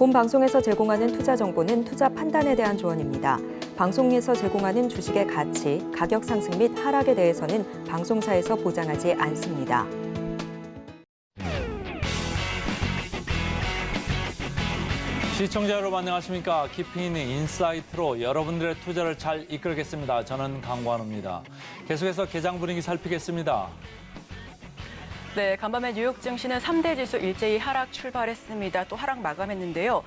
본 방송에서 제공하는 투자 정보는 투자 판단에 대한 조언입니다. 방송에서 제공하는 주식의 가치, 가격 상승 및 하락에 대해서는 방송사에서 보장하지 않습니다. 시청자 여러분 안녕하십니까? 깊이 있는 인사이트로 여러분들의 투자를 잘 이끌겠습니다. 저는 강관우입니다. 계속해서 개장 분위기 살피겠습니다. 네, 간밤에 뉴욕 증시는 3대 지수 일제히 하락 출발했습니다. 또 하락 마감했는데요.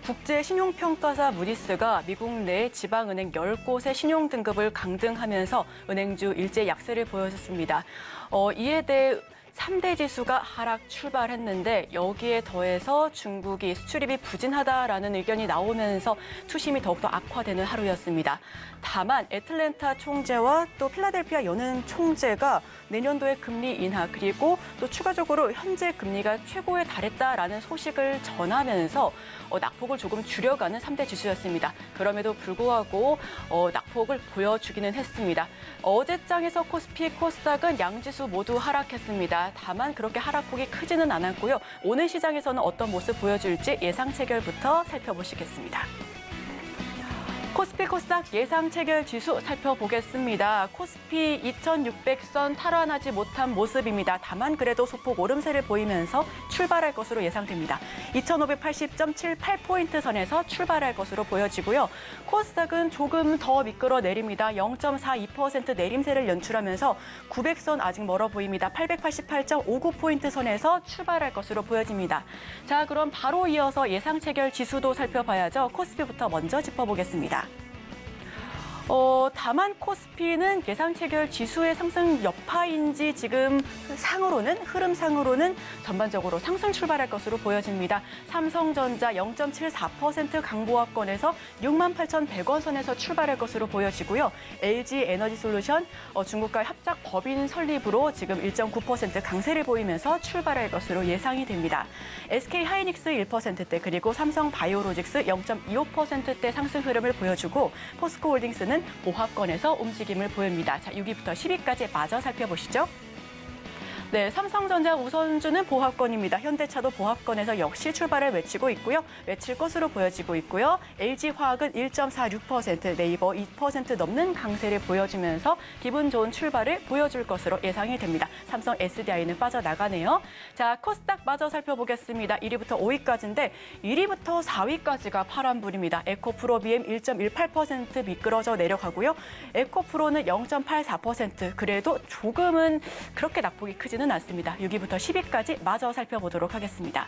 국제 신용평가사 무디스가 미국 내 지방은행 10곳의 신용 등급을 강등하면서 은행주 일제 약세를 보여줬습니다. 이에 대해 3대 지수가 하락 출발했는데 여기에 더해서 중국이 수출입이 부진하다라는 의견이 나오면서 투심이 더욱더 악화되는 하루였습니다. 다만 애틀랜타 총재와 또 필라델피아 연은 총재가 내년도에 금리 인하 그리고 또 추가적으로 현재 금리가 최고에 달했다라는 소식을 전하면서 낙폭을 조금 줄여가는 3대 지수였습니다. 그럼에도 불구하고 낙폭을 보여주기는 했습니다. 어제장에서 코스피, 코스닥은 양지수 모두 하락했습니다. 다만 그렇게 하락폭이 크지는 않았고요. 오늘 시장에서는 어떤 모습 보여줄지 예상 체결부터 살펴보시겠습니다. 코스피 코스닥 예상 체결 지수 살펴보겠습니다. 코스피 2600선 탈환하지 못한 모습입니다. 다만 그래도 소폭 오름세를 보이면서 출발할 것으로 예상됩니다. 2580.78포인트 선에서 출발할 것으로 보여지고요. 코스닥은 조금 더 미끄러 내립니다. 0.42% 내림세를 연출하면서 900선 아직 멀어 보입니다. 888.59포인트 선에서 출발할 것으로 보여집니다. 자, 그럼 바로 이어서 예상 체결 지수도 살펴봐야죠. 코스피부터 먼저 짚어보겠습니다. 다만 코스피는 예상 체결 지수의 상승 여파인지 지금 흐름상으로는 전반적으로 상승 출발할 것으로 보여집니다. 삼성전자 0.74% 강보합권에서 68,100원 선에서 출발할 것으로 보여지고요. LG 에너지솔루션 중국과 협작 법인 설립으로 지금 1.9% 강세를 보이면서 출발할 것으로 예상이 됩니다. SK 하이닉스 1%대 그리고 삼성 바이오로직스 0.25%대 상승 흐름을 보여주고 포스코홀딩스는 보합권에서 움직임을 보입니다. 자, 6위부터 10위까지 마저 살펴보시죠. 네, 삼성전자 우선주는 보합권입니다. 현대차도 보합권에서 역시 출발을 외칠 것으로 보여지고 있고요. LG화학은 1.46%, 네이버 2% 넘는 강세를 보여주면서 기분 좋은 출발을 보여줄 것으로 예상이 됩니다. 삼성 SDI는 빠져나가네요. 자, 코스닥 마저 살펴보겠습니다. 1위부터 5위까지인데 1위부터 4위까지가 파란불입니다. 에코프로비엠 1.18% 미끄러져 내려가고요. 에코프로는 0.84%, 그래도 조금은 그렇게 낙폭이 크지는 않습니다. 6위부터 10위까지 마저 살펴보도록 하겠습니다.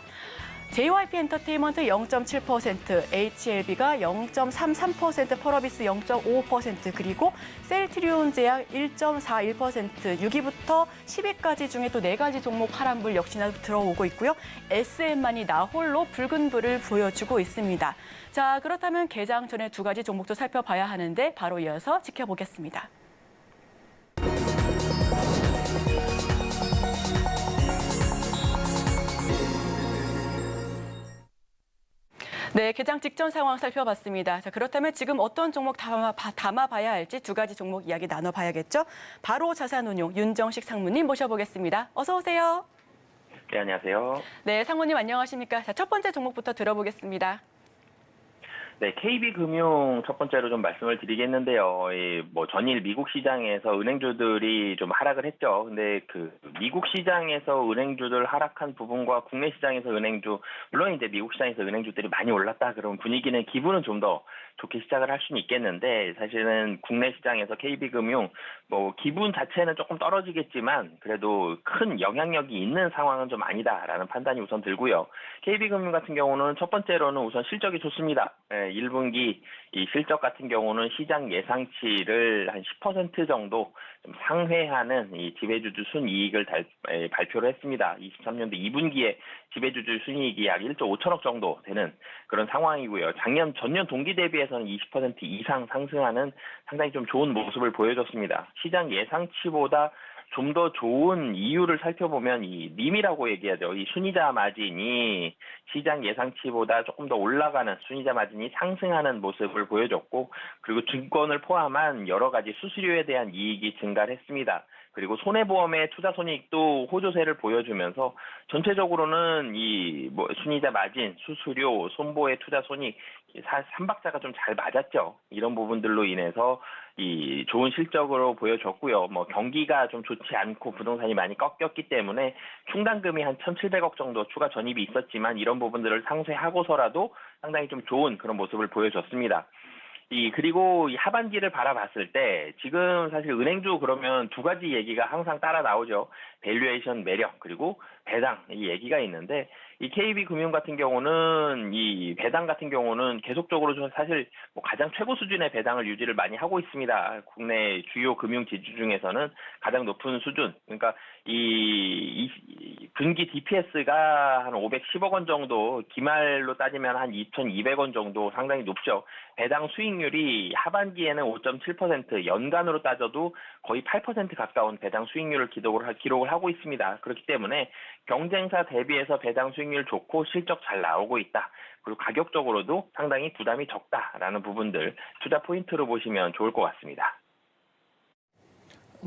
JYP 엔터테인먼트 0.7%, HLB가 0.33%, 펄어비스 0.55%, 그리고 셀트리온 제약 1.41%, 6위부터 10위까지 중에 또 4가지 종목 파란불 역시나 들어오고 있고요. SM만이 나홀로 붉은 불을 보여주고 있습니다. 자, 그렇다면 개장 전에 2가지 종목도 살펴봐야 하는데 바로 이어서 지켜보겠습니다. 네, 개장 직전 상황 살펴봤습니다. 자, 그렇다면 지금 어떤 종목 담아봐야 할지 2가지 종목 이야기 나눠봐야겠죠? 바로 자산운용 윤정식 상무님 모셔보겠습니다. 어서 오세요. 네, 안녕하세요. 네, 상무님 안녕하십니까? 자, 첫 번째 종목부터 들어보겠습니다. 네, KB금융 첫 번째로 좀 말씀을 드리겠는데요. 전일 미국 시장에서 은행주들이 좀 하락을 했죠. 근데 그 미국 시장에서 은행주들 하락한 부분과 국내 시장에서 은행주, 물론 이제 미국 시장에서 은행주들이 많이 올랐다 그런 분위기는 기분은 좀 더 좋게 시작을 할 수는 있겠는데 사실은 국내 시장에서 KB금융 기분 자체는 조금 떨어지겠지만 그래도 큰 영향력이 있는 상황은 좀 아니다라는 판단이 우선 들고요. KB금융 같은 경우는 첫 번째로는 우선 실적이 좋습니다. 1분기 이 실적 같은 경우는 시장 예상치를 한 10% 정도 좀 상회하는 이 지배주주 순이익을 발표를 했습니다. 23년도 2분기에 지배주주 순이익이 약 1조 5천억 정도 되는 그런 상황이고요. 전년 동기 대비해서는 20% 이상 상승하는 상당히 좀 좋은 모습을 보여줬습니다. 시장 예상치보다 좀 더 좋은 이유를 살펴보면 이 림이라고 얘기하죠. 이 순이자 마진이 시장 예상치보다 조금 더 올라가는 순이자 마진이 상승하는 모습을 보여줬고 그리고 증권을 포함한 여러 가지 수수료에 대한 이익이 증가를 했습니다. 그리고 손해보험의 투자 손익도 호조세를 보여주면서 전체적으로는 이 뭐 순이자 마진, 수수료, 손보의 투자 손익 3박자가 좀 잘 맞았죠. 이런 부분들로 인해서 이 좋은 실적으로 보여줬고요. 뭐 경기가 좀 좋지 않고 부동산이 많이 꺾였기 때문에 충당금이 한 1,700억 정도 추가 전입이 있었지만 이런 부분들을 상쇄하고서라도 상당히 좀 좋은 그런 모습을 보여줬습니다. 그리고 이 하반기를 바라봤을 때 지금 사실 은행주 그러면 두 가지 얘기가 항상 따라 나오죠. 밸류에이션 매력 그리고 배당 이 얘기가 있는데 이 KB금융 같은 경우는 이 배당 같은 경우는 계속적으로 좀 사실 뭐 가장 최고 수준의 배당을 유지를 많이 하고 있습니다. 국내 주요 금융 지주 중에서는 가장 높은 수준. 그러니까 이 분기 DPS가 한 510억 원 정도, 기말로 따지면 한 2,200원 정도 상당히 높죠. 배당 수익률이 하반기에는 5.7%, 연간으로 따져도 거의 8% 가까운 배당 수익률을 기록을 하고 있습니다. 그렇기 때문에 경쟁사 대비해서 배당 수익률 좋고 실적 잘 나오고 있다. 그리고 가격적으로도 상당히 부담이 적다라는 부분들 투자 포인트로 보시면 좋을 것 같습니다.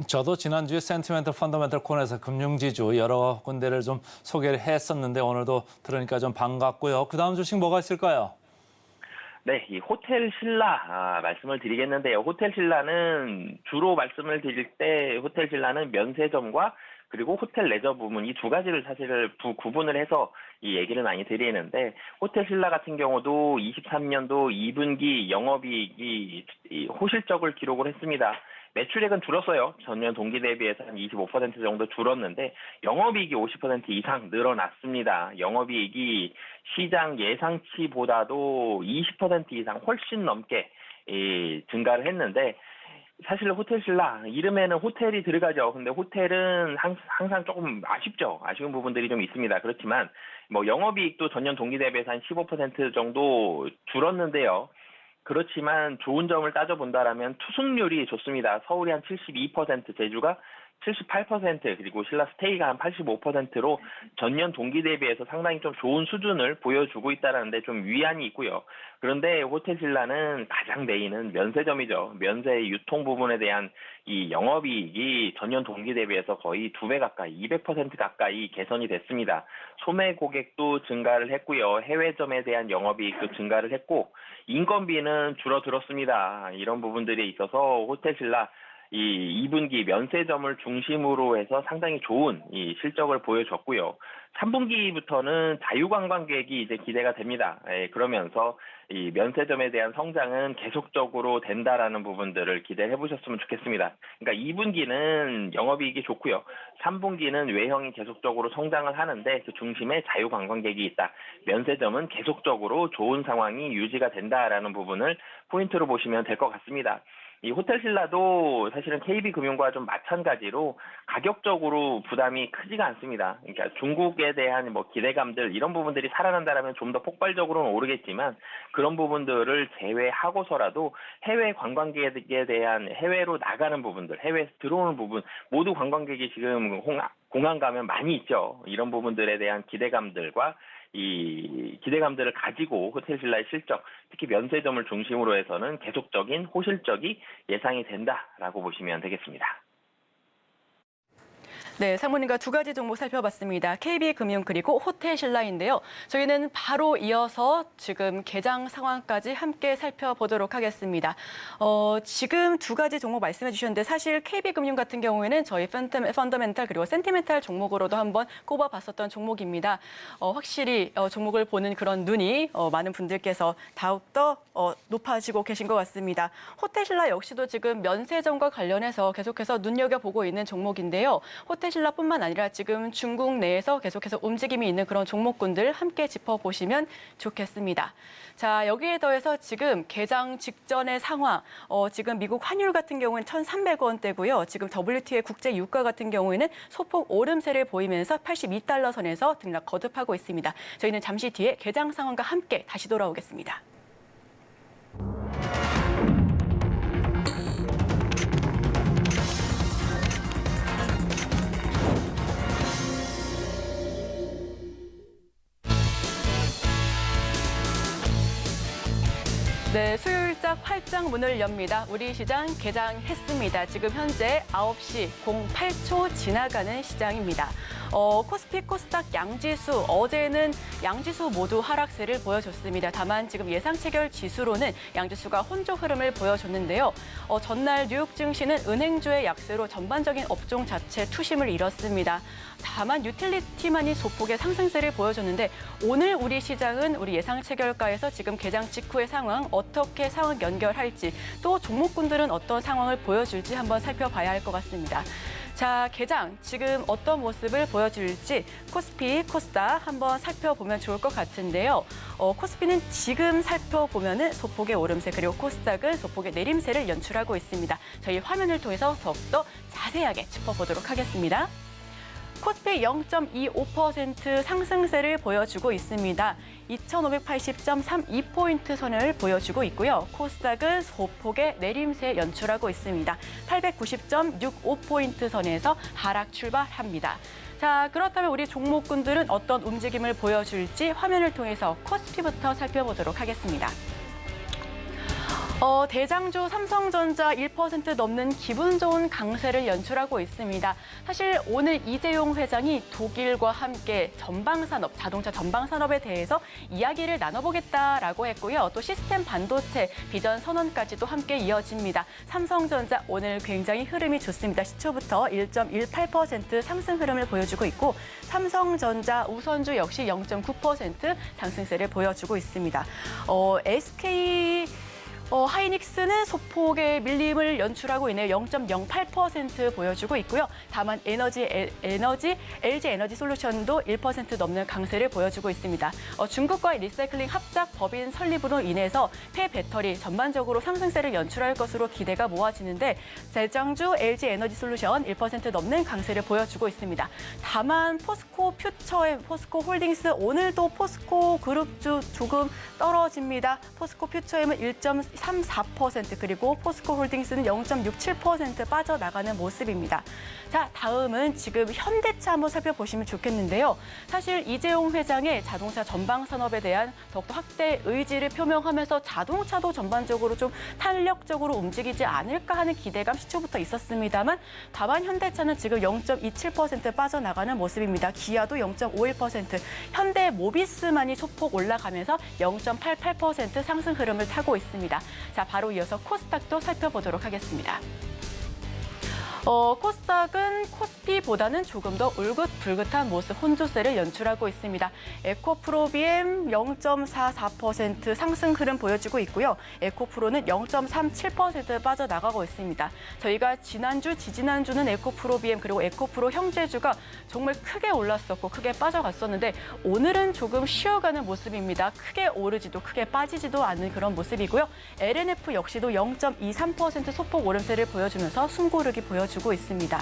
저도 지난주에 센티멘털 펀더멘털 코너에서 금융지주 여러 군데를 좀 소개를 했었는데 오늘도 들으니까 좀 반갑고요. 그 다음 주식 뭐가 있을까요? 네, 이 호텔 신라 말씀을 드리겠는데요. 호텔 신라는 주로 말씀을 드릴 때 호텔 신라는 면세점과 그리고 호텔 레저 부문 이 두 가지를 사실 구분을 해서 이 얘기를 많이 드리는데 호텔 신라 같은 경우도 23년도 2분기 영업이익이 호실적을 기록을 했습니다. 매출액은 줄었어요. 전년 동기 대비해서 한 25% 정도 줄었는데 영업이익이 50% 이상 늘어났습니다. 영업이익이 시장 예상치보다도 20% 이상 훨씬 넘게 증가를 했는데 사실 호텔 신라 이름에는 호텔이 들어가죠. 근데 호텔은 항상 조금 아쉽죠. 아쉬운 부분들이 좀 있습니다. 그렇지만 뭐 영업이익도 전년 동기 대비해서 한 15% 정도 줄었는데요. 그렇지만 좋은 점을 따져본다라면 투숙률이 좋습니다. 서울이 한 72%, 제주가 78%, 그리고 신라 스테이가 한 85%로 전년 동기 대비해서 상당히 좀 좋은 수준을 보여주고 있다는데 좀 위안이 있고요. 그런데 호텔 신라는 가장 메인은 면세점이죠. 면세 유통 부분에 대한 이 영업이익이 전년 동기 대비해서 거의 2배 가까이, 200% 가까이 개선이 됐습니다. 소매 고객도 증가를 했고요. 해외점에 대한 영업이익도 증가를 했고 인건비는 줄어들었습니다. 이런 부분들에 있어서 호텔 신라 이 2분기 면세점을 중심으로 해서 상당히 좋은 이 실적을 보여줬고요. 3분기부터는 자유관광객이 이제 기대가 됩니다. 그러면서 이 면세점에 대한 성장은 계속적으로 된다라는 부분들을 기대해 보셨으면 좋겠습니다. 그러니까 2분기는 영업이익이 좋고요. 3분기는 외형이 계속적으로 성장을 하는데 그 중심에 자유관광객이 있다. 면세점은 계속적으로 좋은 상황이 유지가 된다라는 부분을 포인트로 보시면 될 것 같습니다. 이 호텔 신라도 사실은 KB금융과 좀 마찬가지로 가격적으로 부담이 크지가 않습니다. 그러니까 중국에 대한 뭐 기대감들 이런 부분들이 살아난다라면 좀 더 폭발적으로는 오르겠지만 그런 부분들을 제외하고서라도 해외 관광객에 대한 해외로 나가는 부분들, 해외에서 들어오는 부분 모두 관광객이 지금 공항 가면 많이 있죠. 이런 부분들에 대한 기대감들과 이 기대감들을 가지고 호텔 신라의 실적, 특히 면세점을 중심으로 해서는 계속적인 호실적이 예상이 된다라고 보시면 되겠습니다. 네, 사모님과 두 가지 종목 살펴봤습니다. KB금융 그리고 호텔 신라인데요. 저희는 바로 이어서 지금 개장 상황까지 함께 살펴보도록 하겠습니다. 지금 두 가지 종목 말씀해 주셨는데 사실 KB금융 같은 경우에는 저희 펀더멘탈 그리고 센티멘탈 종목으로도 한번 꼽아봤었던 종목입니다. 확실히 종목을 보는 그런 눈이 많은 분들께서 더욱더 높아지고 계신 것 같습니다. 호텔 신라 역시도 지금 면세점과 관련해서 계속해서 눈여겨보고 있는 종목인데요. 호텔 신라뿐만 아니라 지금 중국 내에서 계속해서 움직임이 있는 그런 종목군들 함께 짚어보시면 좋겠습니다. 자, 여기에 더해서 지금 개장 직전의 상황, 지금 미국 환율 같은 경우는 1,300원대고요. 지금 WTI 국제 유가 같은 경우에는 소폭 오름세를 보이면서 82달러 선에서 등락 거듭하고 있습니다. 저희는 잠시 뒤에 개장 상황과 함께 다시 돌아오겠습니다. 네, 수요일자 코스닥 활짝 문을 엽니다. 우리 시장 개장했습니다. 지금 현재 9시 08초 지나가는 시장입니다. 코스피, 코스닥 양지수, 어제는 양지수 모두 하락세를 보여줬습니다. 다만 지금 예상 체결 지수로는 양지수가 혼조 흐름을 보여줬는데요. 전날 뉴욕 증시는 은행주의 약세로 전반적인 업종 자체 투심을 이뤘습니다. 다만 유틸리티만이 소폭의 상승세를 보여줬는데 오늘 우리 시장은 우리 예상 체결가에서 지금 개장 직후의 상황 어떻게 상황 연결할지 또 종목군들은 어떤 상황을 보여줄지 한번 살펴봐야 할 것 같습니다. 자, 개장 지금 어떤 모습을 보여줄지 코스피, 코스닥 한번 살펴보면 좋을 것 같은데요. 코스피는 지금 살펴보면은 소폭의 오름세 그리고 코스닥은 소폭의 내림세를 연출하고 있습니다. 저희 화면을 통해서 더욱더 자세하게 짚어보도록 하겠습니다. 코스피 0.25% 상승세를 보여주고 있습니다. 2,580.32포인트 선을 보여주고 있고요. 코스닥은 소폭의 내림세 연출하고 있습니다. 890.65포인트 선에서 하락 출발합니다. 자, 그렇다면 우리 종목군들은 어떤 움직임을 보여줄지 화면을 통해서 코스피부터 살펴보도록 하겠습니다. 대장주 삼성전자 1% 넘는 기분 좋은 강세를 연출하고 있습니다. 사실 오늘 이재용 회장이 독일과 함께 전방산업, 자동차 전방산업에 대해서 이야기를 나눠보겠다라고 했고요. 또 시스템 반도체 비전 선언까지도 함께 이어집니다. 삼성전자 오늘 굉장히 흐름이 좋습니다. 시초부터 1.18% 상승 흐름을 보여주고 있고 삼성전자 우선주 역시 0.9% 상승세를 보여주고 있습니다. SK 하이닉스는 소폭의 밀림을 연출하고 있네요. 0.08% 보여주고 있고요. 다만 LG 에너지 솔루션도 1% 넘는 강세를 보여주고 있습니다. 중국과의 리사이클링 합작 법인 설립으로 인해서 폐배터리 전반적으로 상승세를 연출할 것으로 기대가 모아지는데 대장주 LG 에너지 솔루션 1% 넘는 강세를 보여주고 있습니다. 다만 포스코 퓨처엠, 포스코 홀딩스 오늘도 포스코 그룹주 조금 떨어집니다. 포스코 퓨처엠은 1.34% 그리고 포스코 홀딩스는 0.67% 빠져나가는 모습입니다. 자, 다음은 지금 현대차 한번 살펴보시면 좋겠는데요. 사실 이재용 회장의 자동차 전방 산업에 대한 더욱더 확대 의지를 표명하면서 자동차도 전반적으로 좀 탄력적으로 움직이지 않을까 하는 기대감 시초부터 있었습니다만 다만 현대차는 지금 0.27% 빠져나가는 모습입니다. 기아도 0.51%, 현대 모비스만이 소폭 올라가면서 0.88% 상승 흐름을 타고 있습니다. 자, 바로 이어서 코스닥도 살펴보도록 하겠습니다. 코스닥은 코스피보다는 조금 더 울긋불긋한 모습 혼조세를 연출하고 있습니다. 에코프로비엠 0.44% 상승 흐름 보여주고 있고요. 에코프로는 0.37% 빠져나가고 있습니다. 저희가 지난주, 지지난주는 에코프로비엠 그리고 에코프로 형제주가 정말 크게 올랐었고 크게 빠져갔었는데 오늘은 조금 쉬어가는 모습입니다. 크게 오르지도 크게 빠지지도 않는 그런 모습이고요. LNF 역시도 0.23% 소폭 오름세를 보여주면서 숨고르기 보여주고 있습니다.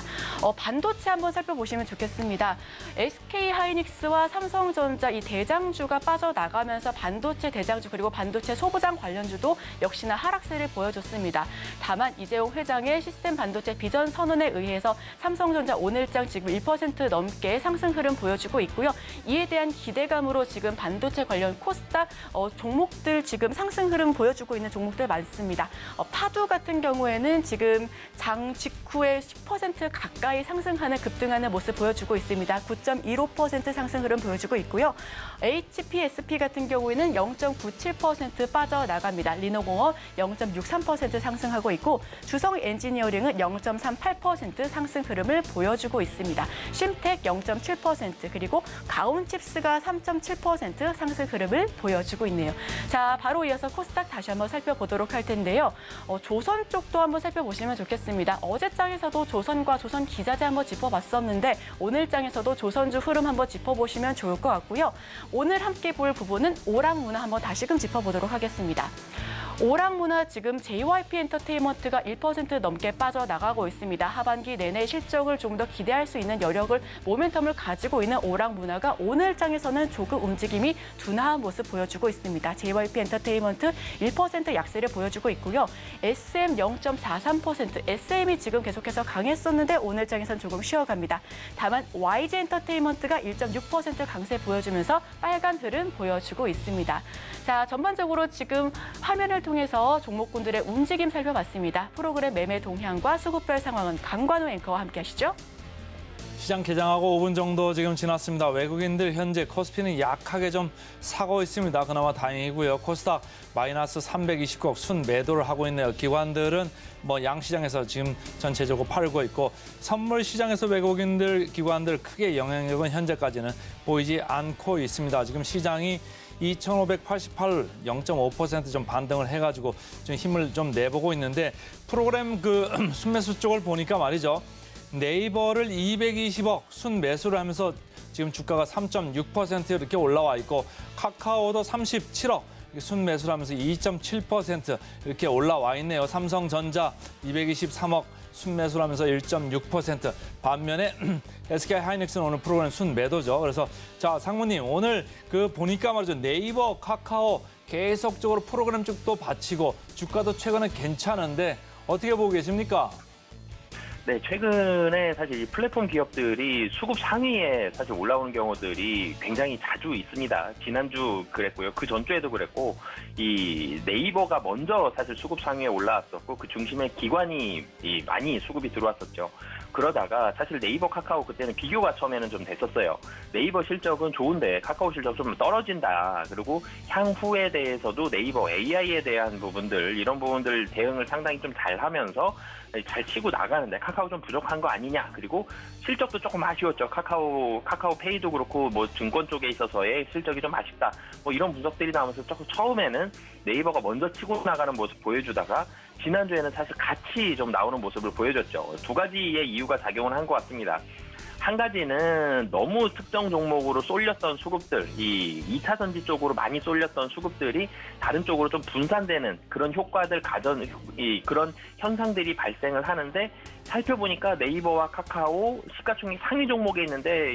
반도체 한번 살펴보시면 좋겠습니다. SK 하이닉스와 삼성전자 이 대장주가 빠져나가면서 반도체 대장주 그리고 반도체 소부장 관련주도 역시나 하락세를 보여줬습니다. 다만 이재용 회장의 시스템 반도체 비전 선언에 의해서 삼성전자 오늘장 지금 1% 넘게 상승 흐름 보여주고 있고요. 이에 대한 기대감으로 지금 반도체 관련 코스닥 종목들 지금 상승 흐름 보여주고 있는 종목들 많습니다. 파두 같은 경우에는 지금 장 직후에 10% 가까이 상승하는 급등하는 모습 보여주고 있습니다. 9.15% 상승 흐름 보여주고 있고요. HPSP 같은 경우에는 0.97% 빠져나갑니다. 리노공업 0.63% 상승하고 있고 주성 엔지니어링은 0.38% 상승 흐름을 보여주고 있습니다. 심텍 0.7% 그리고 가온칩스가 3.7% 상승 흐름을 보여주고 있네요. 자, 바로 이어서 코스닥 다시 한번 살펴보도록 할 텐데요. 조선 쪽도 한번 살펴보시면 좋겠습니다. 어제장에서도 조선과 조선 기자재 한번 짚어봤었는데 오늘 장에서도 조선주 흐름 한번 짚어보시면 좋을 것 같고요. 오늘 함께 볼 부분은 오락문화 한번 다시금 짚어보도록 하겠습니다. 오락문화 지금 JYP 엔터테인먼트가 1% 넘게 빠져나가고 있습니다. 하반기 내내 실적을 좀 더 기대할 수 있는 여력을 모멘텀을 가지고 있는 오락문화가 오늘 장에서는 조금 움직임이 둔화한 모습 보여주고 있습니다. JYP 엔터테인먼트 1% 약세를 보여주고 있고요. SM 0.43%, SM이 지금 계속해서 강했었는데 오늘 장에서는 조금 쉬어갑니다. 다만 YG 엔터테인먼트가 1.6% 강세 보여주면서 빨간 흐름 보여주고 있습니다. 자, 전반적으로 지금 화면을 통해서 종목군들의 움직임 살펴봤습니다. 프로그램 매매 동향과 수급별 상황은 강관우 앵커와 함께 하시죠. 시장 개장하고 5분 정도 지금 지났습니다. 외국인들 현재 코스피는 약하게 좀 사고 있습니다. 그나마 다행이고요. 코스닥 마이너스 329억 순 매도를 하고 있네요. 기관들은 양시장에서 지금 전체적으로 팔고 있고 선물 시장에서 외국인들 기관들 크게 영향력은 현재까지는 보이지 않고 있습니다. 지금 시장이 2,588, 0.5% 좀 반등을 해가지고 좀 힘을 좀 내보고 있는데 프로그램 순매수 쪽을 보니까 말이죠. 네이버를 220억 순 매수를 하면서 지금 주가가 3.6% 이렇게 올라와 있고 카카오도 37억 순 매수를 하면서 2.7% 이렇게 올라와 있네요. 삼성전자 223억 순 매수를 하면서 1.6%. 반면에 SK 하이닉스는 오늘 프로그램 순 매도죠. 그래서 자, 상무님 오늘 보니까 말이죠. 네이버, 카카오 계속적으로 프로그램 쪽도 받치고 주가도 최근에 괜찮은데 어떻게 보고 계십니까? 네, 최근에 사실 이 플랫폼 기업들이 수급 상위에 사실 올라오는 경우들이 굉장히 자주 있습니다. 지난주 그랬고요. 그 전주에도 그랬고, 이 네이버가 먼저 사실 수급 상위에 올라왔었고, 그 중심에 기관이 많이 수급이 들어왔었죠. 그러다가 사실 네이버, 카카오 그때는 비교가 처음에는 좀 됐었어요. 네이버 실적은 좋은데 카카오 실적 좀 떨어진다. 그리고 향후에 대해서도 네이버 AI에 대한 부분들, 이런 부분들 대응을 상당히 좀 잘하면서 잘 치고 나가는데 카카오 좀 부족한 거 아니냐. 그리고 실적도 조금 아쉬웠죠. 카카오페이도 그렇고 증권 쪽에 있어서의 실적이 좀 아쉽다. 이런 분석들이 나오면서 조금 처음에는 네이버가 먼저 치고 나가는 모습 보여주다가 지난주에는 사실 같이 좀 나오는 모습을 보여줬죠. 두 가지의 이유가 작용을 한 것 같습니다. 한 가지는 너무 특정 종목으로 쏠렸던 수급들, 이 2차 전지 쪽으로 많이 쏠렸던 수급들이 다른 쪽으로 좀 분산되는 그런 효과들 그런 현상들이 발생을 하는데 살펴보니까 네이버와 카카오 시가총액 상위 종목에 있는데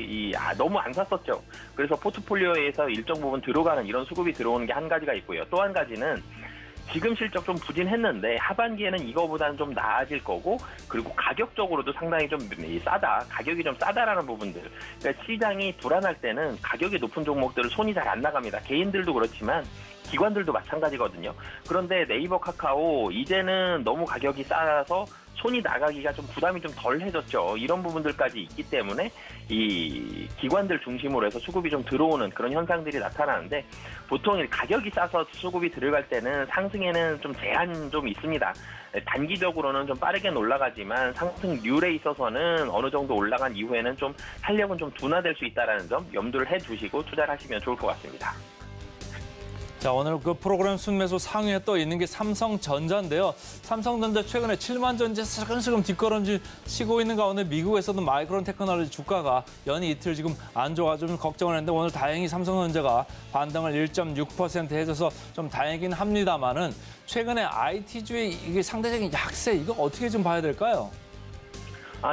너무 안 샀었죠. 그래서 포트폴리오에서 일정 부분 들어가는 이런 수급이 들어오는 게 한 가지가 있고요. 또 한 가지는 지금 실적 좀 부진했는데 하반기에는 이거보다는 좀 나아질 거고 그리고 가격적으로도 상당히 좀 싸다. 가격이 좀 싸다라는 부분들. 그러니까 시장이 불안할 때는 가격이 높은 종목들을 손이 잘 안 나갑니다. 개인들도 그렇지만 기관들도 마찬가지거든요. 그런데 네이버, 카카오 이제는 너무 가격이 싸서 손이 나가기가 좀 부담이 좀 덜해졌죠. 이런 부분들까지 있기 때문에 이 기관들 중심으로 해서 수급이 좀 들어오는 그런 현상들이 나타나는데 보통 가격이 싸서 수급이 들어갈 때는 상승에는 좀 제한 좀 있습니다. 단기적으로는 좀 빠르게 올라가지만 상승률에 있어서는 어느 정도 올라간 이후에는 좀 탄력은 좀 둔화될 수 있다는 점 염두를 해두시고 투자를 하시면 좋을 것 같습니다. 자, 오늘 프로그램 순매수 상위에 또 있는 게 삼성전자인데요. 삼성전자 최근에 7만 전지 슬금슬금 뒷걸음질 치고 있는 가운데 미국에서도 마이크론 테크놀로지 주가가 연이 이틀 지금 안 좋아서 좀 걱정을 했는데 오늘 다행히 삼성전자가 반등을 1.6% 해줘서 좀 다행이긴 합니다만은 최근에 IT주의 이게 상대적인 약세 이거 어떻게 좀 봐야 될까요?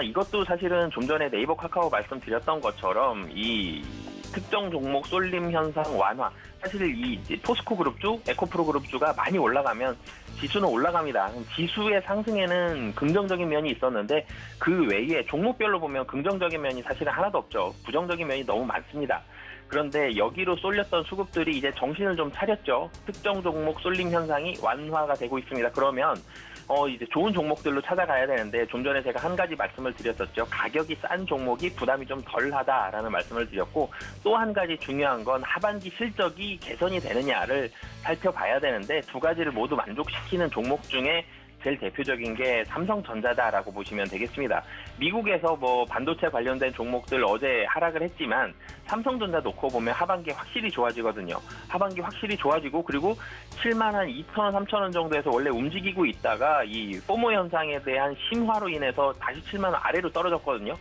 이것도 사실은 좀 전에 네이버, 카카오 말씀드렸던 것처럼 이 특정 종목 쏠림 현상 완화. 사실 이 포스코 그룹주, 에코프로 그룹주가 많이 올라가면 지수는 올라갑니다. 지수의 상승에는 긍정적인 면이 있었는데 그 외에 종목별로 보면 긍정적인 면이 사실은 하나도 없죠. 부정적인 면이 너무 많습니다. 그런데 여기로 쏠렸던 수급들이 이제 정신을 좀 차렸죠. 특정 종목 쏠림 현상이 완화가 되고 있습니다. 그러면 이제 좋은 종목들로 찾아가야 되는데 좀 전에 제가 한 가지 말씀을 드렸었죠. 가격이 싼 종목이 부담이 좀 덜하다라는 말씀을 드렸고 또 한 가지 중요한 건 하반기 실적이 개선이 되느냐를 살펴봐야 되는데 두 가지를 모두 만족시키는 종목 중에 제일 대표적인 게 삼성전자다라고 보시면 되겠습니다. 미국에서 반도체 관련된 종목들 어제 하락을 했지만 삼성전자 놓고 보면 하반기 확실히 좋아지거든요. 하반기 확실히 좋아지고 그리고 7만 한 2,000원, 3,000원 정도에서 원래 움직이고 있다가 이 포모 현상에 대한 심화로 인해서 다시 7만 원 아래로 떨어졌거든요.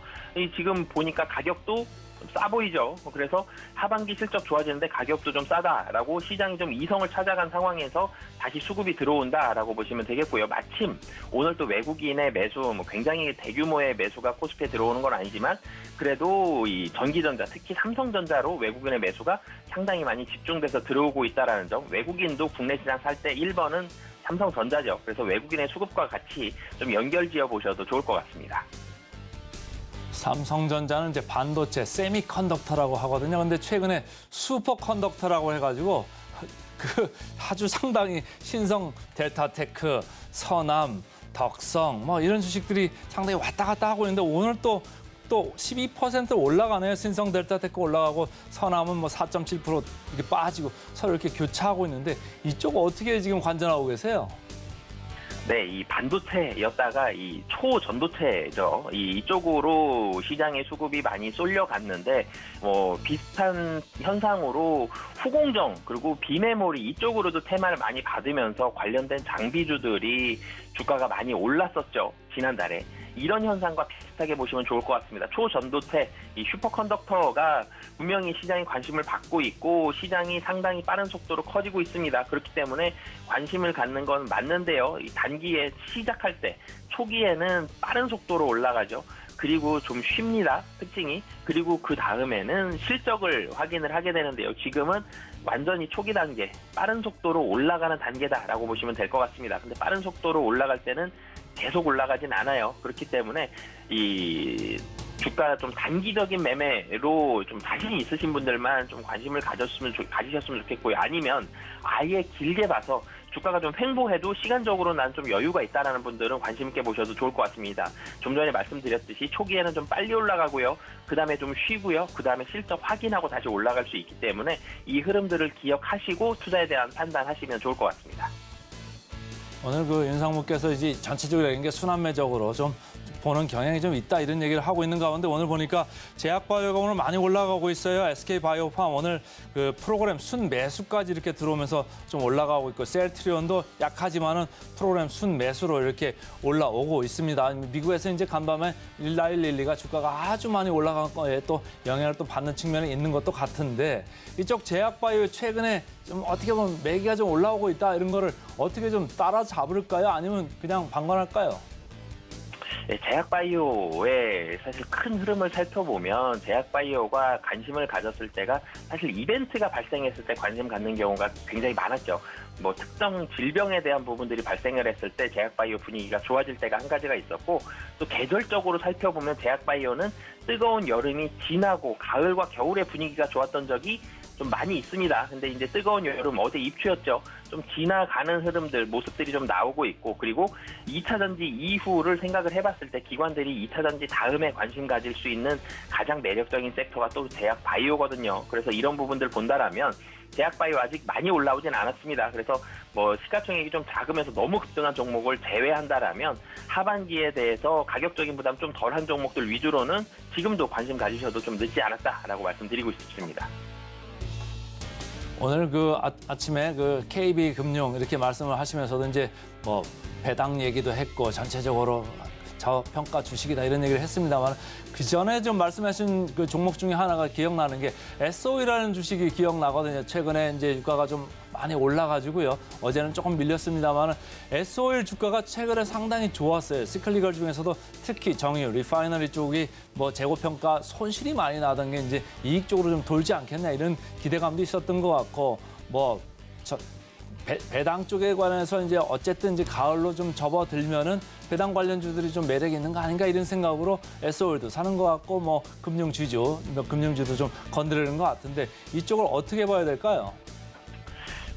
지금 보니까 가격도 싸 보이죠. 그래서 하반기 실적 좋아지는데 가격도 좀 싸다라고 시장이 좀 이성을 찾아간 상황에서 다시 수급이 들어온다라고 보시면 되겠고요. 마침 오늘 또 외국인의 매수, 굉장히 대규모의 매수가 코스피에 들어오는 건 아니지만 그래도 이 전기전자, 특히 삼성전자로 외국인의 매수가 상당히 많이 집중돼서 들어오고 있다라는 점. 외국인도 국내 시장 살 때 1번은 삼성전자죠. 그래서 외국인의 수급과 같이 좀 연결지어 보셔도 좋을 것 같습니다. 삼성전자는 이제 반도체, 세미컨덕터라고 하거든요. 근데 최근에 슈퍼컨덕터라고 해가지고 그 아주 상당히 신성, 델타테크, 서남, 덕성 뭐 이런 주식들이 상당히 왔다 갔다 하고 있는데 오늘 또 12% 올라가네요. 신성, 델타테크 올라가고 서남은 뭐 4.7% 이렇게 빠지고 서로 이렇게 교차하고 있는데 이쪽 어떻게 지금 관전하고 계세요? 네, 이 반도체였다가 이 초전도체죠. 이쪽으로 시장의 수급이 많이 쏠려갔는데, 비슷한 현상으로 후공정 그리고 비메모리 이쪽으로도 테마를 많이 받으면서 관련된 장비주들이 주가가 많이 올랐었죠. 지난달에. 이런 현상과 비슷하게 보시면 좋을 것 같습니다. 초전도체, 이 슈퍼컨덕터가 분명히 시장이 관심을 받고 있고 시장이 상당히 빠른 속도로 커지고 있습니다. 그렇기 때문에 관심을 갖는 건 맞는데요. 이 단기에 시작할 때 초기에는 빠른 속도로 올라가죠. 그리고 좀 쉽니다. 특징이. 그리고 그 다음에는 실적을 확인을 하게 되는데요. 지금은 완전히 초기 단계, 빠른 속도로 올라가는 단계다라고 보시면 될 것 같습니다. 근데 빠른 속도로 올라갈 때는 계속 올라가진 않아요. 그렇기 때문에 이 주가 좀 단기적인 매매로 좀 자신이 있으신 분들만 좀 관심을 가지셨으면 좋겠고요. 아니면 아예 길게 봐서 주가가 좀 횡보해도 시간적으로 난 좀 여유가 있다라는 분들은 관심 있게 보셔도 좋을 것 같습니다. 좀 전에 말씀드렸듯이 초기에는 좀 빨리 올라가고요. 그 다음에 좀 쉬고요. 그 다음에 실적 확인하고 다시 올라갈 수 있기 때문에 이 흐름들을 기억하시고 투자에 대한 판단하시면 좋을 것 같습니다. 오늘 그 윤상무께서 이제 전체적으로 이게 순환매적으로 좀 보는 경향이 좀 있다 이런 얘기를 하고 있는 가운데 오늘 보니까 제약바이오가 오늘 많이 올라가고 있어요. SK바이오팜 오늘 그 프로그램 순매수까지 이렇게 들어오면서 좀 올라가고 있고 셀트리온도 약하지만은 프로그램 순매수로 이렇게 올라오고 있습니다. 미국에서 이제 간밤에 19112가 주가가 아주 많이 올라간 거에 또 영향을 또 받는 측면이 있는 것도 같은데 이쪽 제약바이오 최근에 좀 어떻게 보면 매기가 좀 올라오고 있다 이런 거를 어떻게 좀 따라잡을까요? 아니면 그냥 방관할까요? 네, 제약바이오의 사실 큰 흐름을 살펴보면 제약바이오가 관심을 가졌을 때가 사실 이벤트가 발생했을 때 관심 갖는 경우가 굉장히 많았죠. 뭐 특정 질병에 대한 부분들이 발생을 했을 때 제약바이오 분위기가 좋아질 때가 한 가지가 있었고 또 계절적으로 살펴보면 제약바이오는 뜨거운 여름이 지나고 가을과 겨울의 분위기가 좋았던 적이 좀 많이 있습니다. 근데 이제 뜨거운 여름 어제 입추였죠. 좀 지나가는 흐름들, 모습들이 좀 나오고 있고 그리고 2차 전지 이후를 생각을 해봤을 때 기관들이 2차 전지 다음에 관심 가질 수 있는 가장 매력적인 섹터가 또 제약 바이오거든요. 그래서 이런 부분들 본다라면 제약 바이오 아직 많이 올라오진 않았습니다. 그래서 뭐 시가총액이 좀 작으면서 너무 급등한 종목을 제외한다라면 하반기에 대해서 가격적인 부담 좀 덜한 종목들 위주로는 지금도 관심 가지셔도 좀 늦지 않았다라고 말씀드리고 싶습니다. 오늘 그 아침에 그 KB금융 이렇게 말씀을 하시면서도 이제 뭐 배당 얘기도 했고 전체적으로 저평가 주식이다 이런 얘기를 했습니다만 그 전에 좀 말씀하신 그 종목 중에 하나가 기억나는 게 SOE라는 주식이 기억나거든요. 최근에 이제 주가가 좀 많이 올라가지고요. 어제는 조금 밀렸습니다만 SOE 주가가 최근에 상당히 좋았어요. 시클리컬 중에서도 특히 정유, 리파이너리 쪽이 뭐 재고평가 손실이 많이 나던 게 이제 이익 쪽으로 좀 돌지 않겠냐 이런 기대감도 있었던 것 같고 뭐 배당 쪽에 관해서 이제 어쨌든 이제 가을로 좀 접어들면은 배당 관련주들이 좀 매력이 있는 거 아닌가 이런 생각으로 SOE도 사는 것 같고 뭐 금융주도 좀 건드리는 것 같은데 이쪽을 어떻게 봐야 될까요?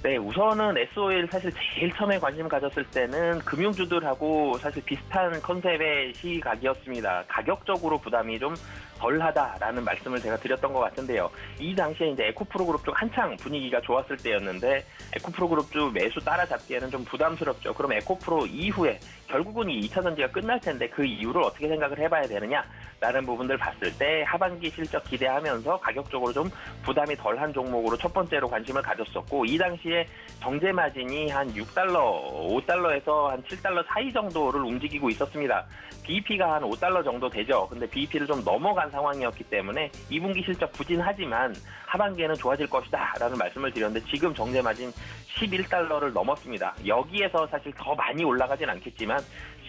네, 우선은 SOE를 사실 제일 처음에 관심 가졌을 때는 금융주들하고 사실 비슷한 컨셉의 시각이었습니다. 가격적으로 부담이 좀 덜하다라는 말씀을 제가 드렸던 것 같은데요. 이 당시에 이제 에코프로그룹 쪽 한창 분위기가 좋았을 때였는데 에코프로그룹 쪽 매수 따라잡기에는 좀 부담스럽죠. 그럼 에코프로 이후에 결국은 이 2차 전지가 끝날 텐데 그 이유를 어떻게 생각을 해봐야 되느냐라는 부분들 봤을 때 하반기 실적 기대하면서 가격적으로 좀 부담이 덜한 종목으로 첫 번째로 관심을 가졌었고 이 당시에 정제 마진이 한 6달러, 5달러에서 한 7달러 사이 정도를 움직이고 있었습니다. BEP가 한 5달러 정도 되죠. 근데 BEP를 좀 넘어간 상황이었기 때문에 2분기 실적 부진하지만 하반기에는 좋아질 것이다 라는 말씀을 드렸는데 지금 정제 마진 11달러를 넘었습니다. 여기에서 사실 더 많이 올라가진 않겠지만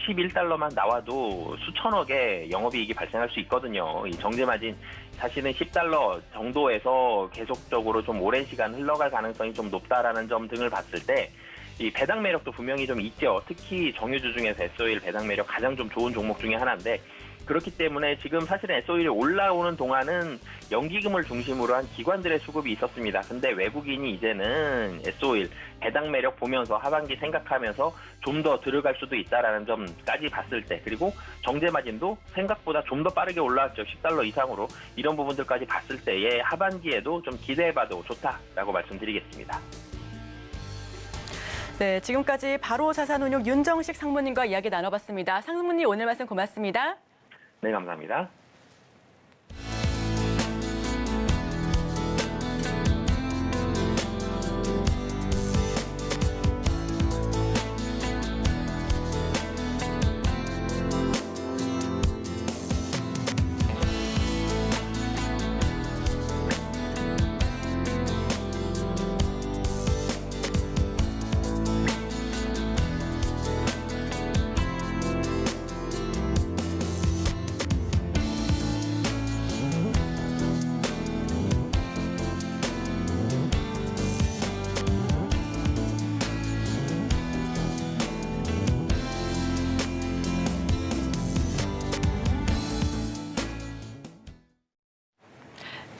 11달러만 나와도 수천억의 영업이익이 발생할 수 있거든요. 이 정제 마진 사실은 10달러 정도에서 계속적으로 좀 오랜 시간 흘러갈 가능성이 좀 높다라는 점 등을 봤을 때 이 배당 매력도 분명히 좀 있죠. 특히 정유주 중에서 SOE를 배당 매력 가장 좀 좋은 종목 중에 하나인데 그렇기 때문에 지금 사실은 S-오일이 올라오는 동안은 연기금을 중심으로 한 기관들의 수급이 있었습니다. 근데 외국인이 이제는 S-오일 배당 매력 보면서 하반기 생각하면서 좀 더 들어갈 수도 있다라는 점까지 봤을 때, 그리고 정제 마진도 생각보다 좀 더 빠르게 올라왔죠. $10 이상으로. 이런 부분들까지 봤을 때에 하반기에도 좀 기대해봐도 좋다라고 말씀드리겠습니다. 네, 지금까지 바로 자산운용 윤정식 상무님과 이야기 나눠봤습니다. 상무님 오늘 말씀 고맙습니다. 네, 감사합니다.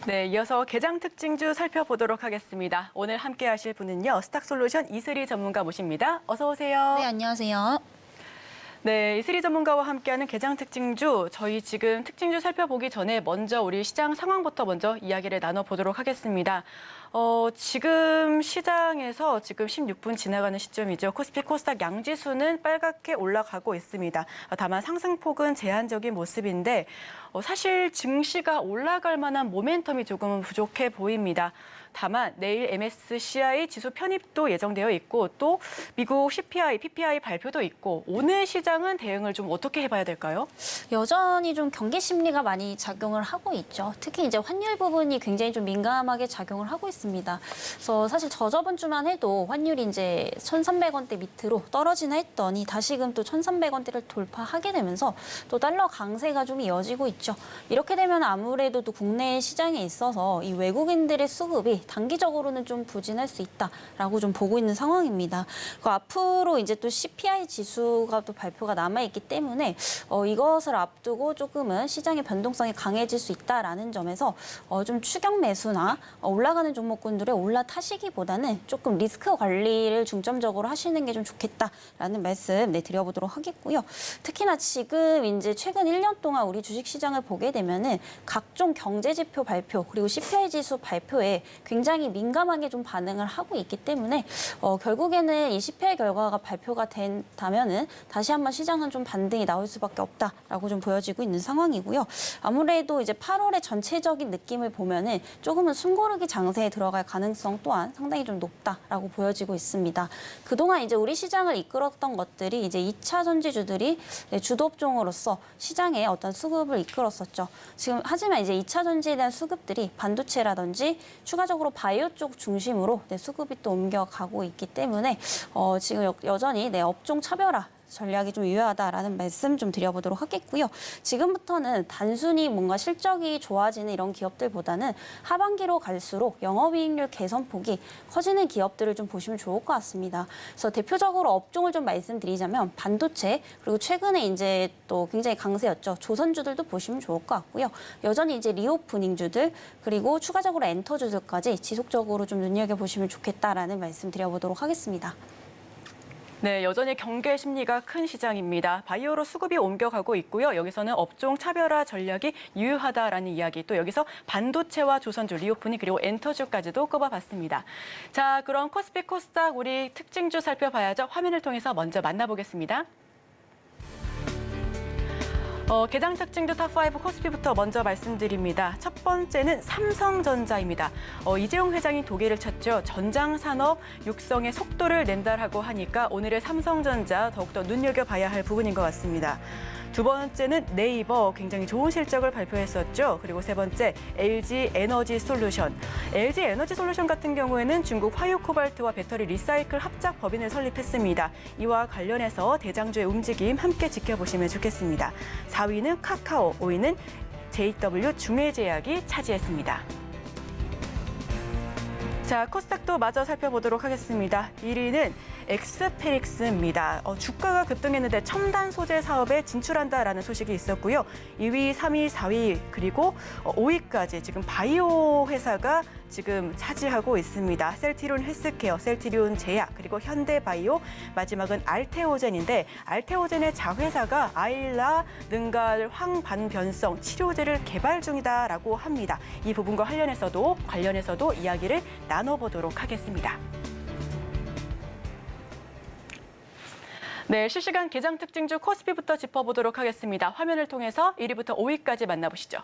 네, 이어서 개장 특징주 살펴보도록 하겠습니다. 오늘 함께 하실 분은요, 스탁솔루션 이슬희 전문가 모십니다. 어서 오세요. 네, 안녕하세요. 네, 이슬희 전문가와 함께하는 개장 특징주, 저희 지금 특징주 살펴보기 전에 먼저 우리 시장 상황부터 먼저 이야기를 나눠보도록 하겠습니다. 지금 시장에서 지금 16분 지나가는 시점이죠. 코스피 코스닥 양지수는 빨갛게 올라가고 있습니다. 다만 상승폭은 제한적인 모습인데 사실 증시가 올라갈 만한 모멘텀이 조금은 부족해 보입니다. 다만 내일 MSCI 지수 편입도 예정되어 있고 또 미국 CPI, PPI 발표도 있고 오늘 시장은 대응을 좀 어떻게 해봐야 될까요? 여전히 좀 경계 심리가 많이 작용을 하고 있죠. 특히 이제 환율 부분이 굉장히 좀 민감하게 작용을 하고 있습니다. 그래서 사실 저저번 주만 해도 환율이 이제 1,300원대 밑으로 떨어지나 했더니 다시금 또 1,300원대를 돌파하게 되면서 또 달러 강세가 좀 이어지고 있죠. 이렇게 되면 아무래도 또 국내 시장에 있어서 이 외국인들의 수급이 단기적으로는 좀 부진할 수 있다라고 좀 보고 있는 상황입니다. 그 앞으로 이제 또 CPI 지수가 또 발표가 남아 있기 때문에 이것을 앞두고 조금은 시장의 변동성이 강해질 수 있다라는 점에서 좀 추격 매수나 올라가는 종목군들의 올라타시기보다는 조금 리스크 관리를 중점적으로 하시는 게 좀 좋겠다라는 말씀 드려보도록 하겠고요. 특히나 지금 이제 최근 1년 동안 우리 주식 시장을 보게 되면은 각종 경제 지표 발표 그리고 CPI 지수 발표에 굉장히 민감하게 좀 반응을 하고 있기 때문에 결국에는 이 CPI 결과가 발표가 된다면은 다시 한번 시장은 좀 반등이 나올 수밖에 없다라고 좀 보여지고 있는 상황이고요. 아무래도 이제 8월의 전체적인 느낌을 보면은 조금은 숨고르기 장세에 들어갈 가능성 또한 상당히 좀 높다라고 보여지고 있습니다. 그동안 이제 우리 시장을 이끌었던 것들이 이제 2차 전지주들이 주도 업종으로서 시장에 어떤 수급을 이끌었었죠. 하지만 이제 2차 전지에 대한 수급들이 반도체라든지 추가적으로 바이오 쪽 중심으로 수급이 또 옮겨가고 있기 때문에 지금 여전히 업종 차별화 전략이 좀 유효하다라는 말씀 좀 드려보도록 하겠고요. 지금부터는 단순히 뭔가 실적이 좋아지는 이런 기업들보다는 하반기로 갈수록 영업이익률 개선폭이 커지는 기업들을 좀 보시면 좋을 것 같습니다. 그래서 대표적으로 업종을 좀 말씀드리자면 반도체 그리고 최근에 이제 또 굉장히 강세였죠. 조선주들도 보시면 좋을 것 같고요. 여전히 이제 리오프닝주들 그리고 추가적으로 엔터주들까지 지속적으로 좀 눈여겨보시면 좋겠다라는 말씀 드려보도록 하겠습니다. 네, 여전히 경계 심리가 큰 시장입니다. 바이오로 수급이 옮겨가고 있고요. 여기서는 업종 차별화 전략이 유효하다라는 이야기, 또 여기서 반도체와 조선주, 리오프닝 그리고 엔터주까지도 꼽아봤습니다. 자, 그럼 코스피 코스닥 우리 특징주 살펴봐야죠. 화면을 통해서 먼저 만나보겠습니다. 개장 특징주 탑5 코스피부터 먼저 말씀드립니다. 첫 번째는 삼성전자입니다. 이재용 회장이 독일을 쳤죠. 전장산업 육성의 속도를 낸다라고 하니까 오늘의 삼성전자 더욱더 눈여겨봐야 할 부분인 것 같습니다. 두 번째는 네이버 굉장히 좋은 실적을 발표했었죠. 그리고 세 번째 LG 에너지 솔루션. LG 에너지 솔루션 같은 경우에는 중국 화유 코발트와 배터리 리사이클 합작 법인을 설립했습니다. 이와 관련해서 대장주의 움직임 함께 지켜보시면 좋겠습니다. 4위는 카카오, 5위는 JW 중해제약이 차지했습니다. 자, 코스닥도 마저 살펴보도록 하겠습니다. 1위는 엑스페릭스입니다. 주가가 급등했는데 첨단 소재 사업에 진출한다라는 소식이 있었고요. 2위, 3위, 4위 그리고 5위까지 지금 바이오 회사가 지금 차지하고 있습니다. 셀트리온 헬스케어, 셀트리온 제약, 그리고 현대바이오, 마지막은 알테오젠인데 알테오젠의 자회사가 아일라 능갈 황반변성 치료제를 개발 중이다라고 합니다. 이 부분과 관련해서도 이야기를 나눠보도록 하겠습니다. 네, 실시간 개장 특징주 코스피부터 짚어보도록 하겠습니다. 화면을 통해서 1위부터 5위까지 만나보시죠.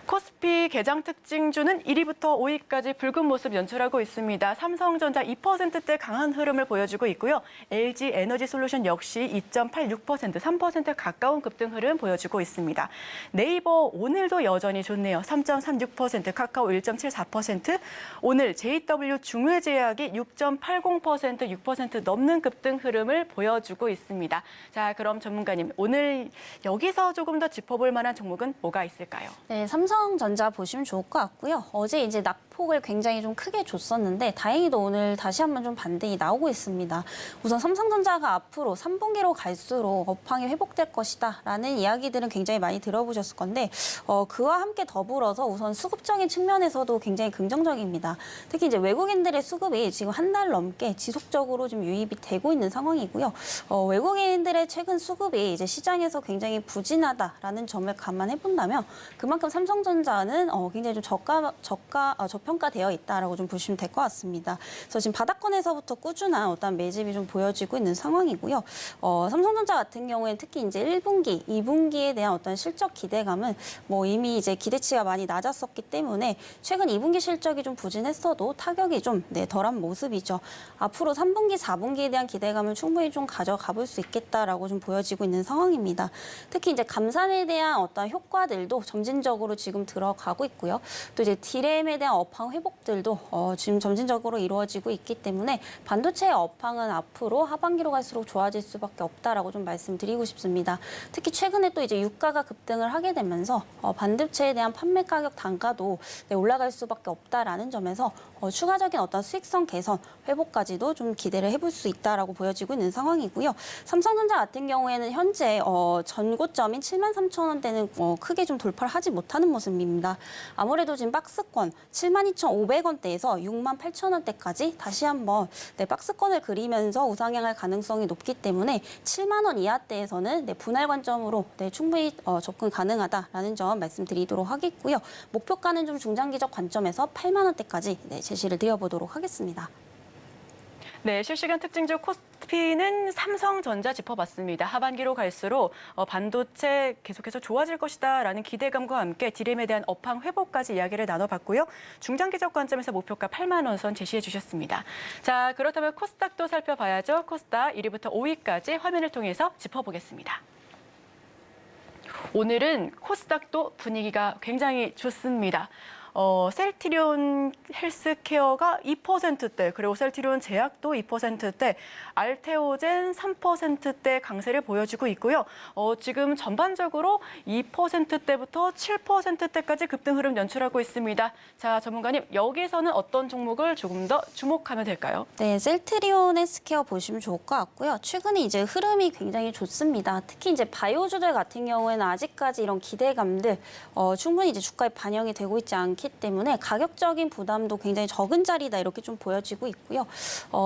코스피 개장 특징주는 1위부터 5위까지 붉은 모습 연출하고 있습니다. 삼성전자 2%대 강한 흐름을 보여주고 있고요. LG 에너지솔루션 역시 2.86%, 3% 가까운 급등 흐름 보여주고 있습니다. 네이버 오늘도 여전히 좋네요. 3.36%, 카카오 1.74%, 오늘 JW 중외제약이 6.80%, 6% 넘는 급등 흐름을 보여주고 있습니다. 자, 그럼 전문가님, 오늘 여기서 조금 더 짚어볼 만한 종목은 뭐가 있을까요? 네, 삼성전자 보시면 좋을 것 같고요. 어제 이제 낙폭을 굉장히 좀 크게 줬었는데 다행히도 오늘 다시 한번 좀 반등이 나오고 있습니다. 우선 삼성전자가 앞으로 3분기로 갈수록 업황이 회복될 것이다라는 이야기들은 굉장히 많이 들어보셨을 건데 그와 함께 더불어서 우선 수급적인 측면에서도 굉장히 긍정적입니다. 특히 이제 외국인들의 수급이 지금 한 달 넘게 지속적으로 좀 유입이 되고 있는 상황이고요. 외국인들의 최근 수급이 이제 시장에서 굉장히 부진하다라는 점을 감안해 본다면 그만큼 삼성전자는 굉장히 좀 저평가되어 있다라고 좀 보시면 될 것 같습니다. 그래서 지금 바닥권에서부터 꾸준한 어떤 매집이 좀 보여지고 있는 상황이고요. 삼성전자 같은 경우에는 특히 이제 1분기, 2분기에 대한 어떤 실적 기대감은 이미 이제 기대치가 많이 낮았었기 때문에 최근 2분기 실적이 좀 부진했어도 타격이 좀 덜한 모습이죠. 앞으로 3분기, 4분기에 대한 기대감을 충분히 좀 가져가 볼 수 있겠다라고 좀 보여지고 있는 상황입니다. 특히 이제 감산에 대한 어떤 효과들도 점진적으로 지금 들어가고 있고요. 또 이제 디램에 대한 업황 회복들도 지금 점진적으로 이루어지고 있기 때문에 반도체의 업황은 앞으로 하반기로 갈수록 좋아질 수밖에 없다라고 좀 말씀드리고 싶습니다. 특히 최근에 또 이제 유가가 급등을 하게 되면서 반도체에 대한 판매 가격 단가도 올라갈 수밖에 없다라는 점에서 추가적인 어떤 수익성 개선, 회복까지도 좀 기대를 해볼 수 있다라고 보여지고 있는 상황이고요. 삼성전자 같은 경우에는 현재 전고점인 73,000원대는 크게 좀 돌파를 하지 못하는 모습입니다. 아무래도 지금 박스권 72,500원대에서 68,000원대까지 다시 한번 박스권을 그리면서 우상향할 가능성이 높기 때문에 7만 원 이하대에서는 분할 관점으로 충분히 접근 가능하다라는 점 말씀드리도록 하겠고요. 목표가는 좀 중장기적 관점에서 8만 원대까지 제시를 드려보도록 하겠습니다. 네, 실시간 특징주 코스피는 삼성전자 짚어봤습니다. 하반기로 갈수록 반도체 계속해서 좋아질 것이다라는 기대감과 함께 디램에 대한 업황 회복까지 이야기를 나눠봤고요. 중장기적 관점에서 목표가 8만 원 선 제시해 주셨습니다. 자, 그렇다면 코스닥도 살펴봐야죠. 코스닥 1위부터 5위까지 화면을 통해서 짚어보겠습니다. 오늘은 코스닥도 분위기가 굉장히 좋습니다. 셀트리온 헬스케어가 2%대, 그리고 셀트리온 제약도 2%대, 알테오젠 3%대 강세를 보여주고 있고요. 지금 전반적으로 2%대부터 7%대까지 급등 흐름 연출하고 있습니다. 자, 전문가님, 여기서는 어떤 종목을 조금 더 주목하면 될까요? 네, 셀트리온 헬스케어 보시면 좋을 것 같고요. 최근에 이제 흐름이 굉장히 좋습니다. 특히 이제 바이오주들 같은 경우에는 아직까지 이런 기대감들 충분히 이제 주가에 반영이 되고 있지 않기 때문에 가격적인 부담도 굉장히 적은 자리다 이렇게 좀 보여지고 있고요.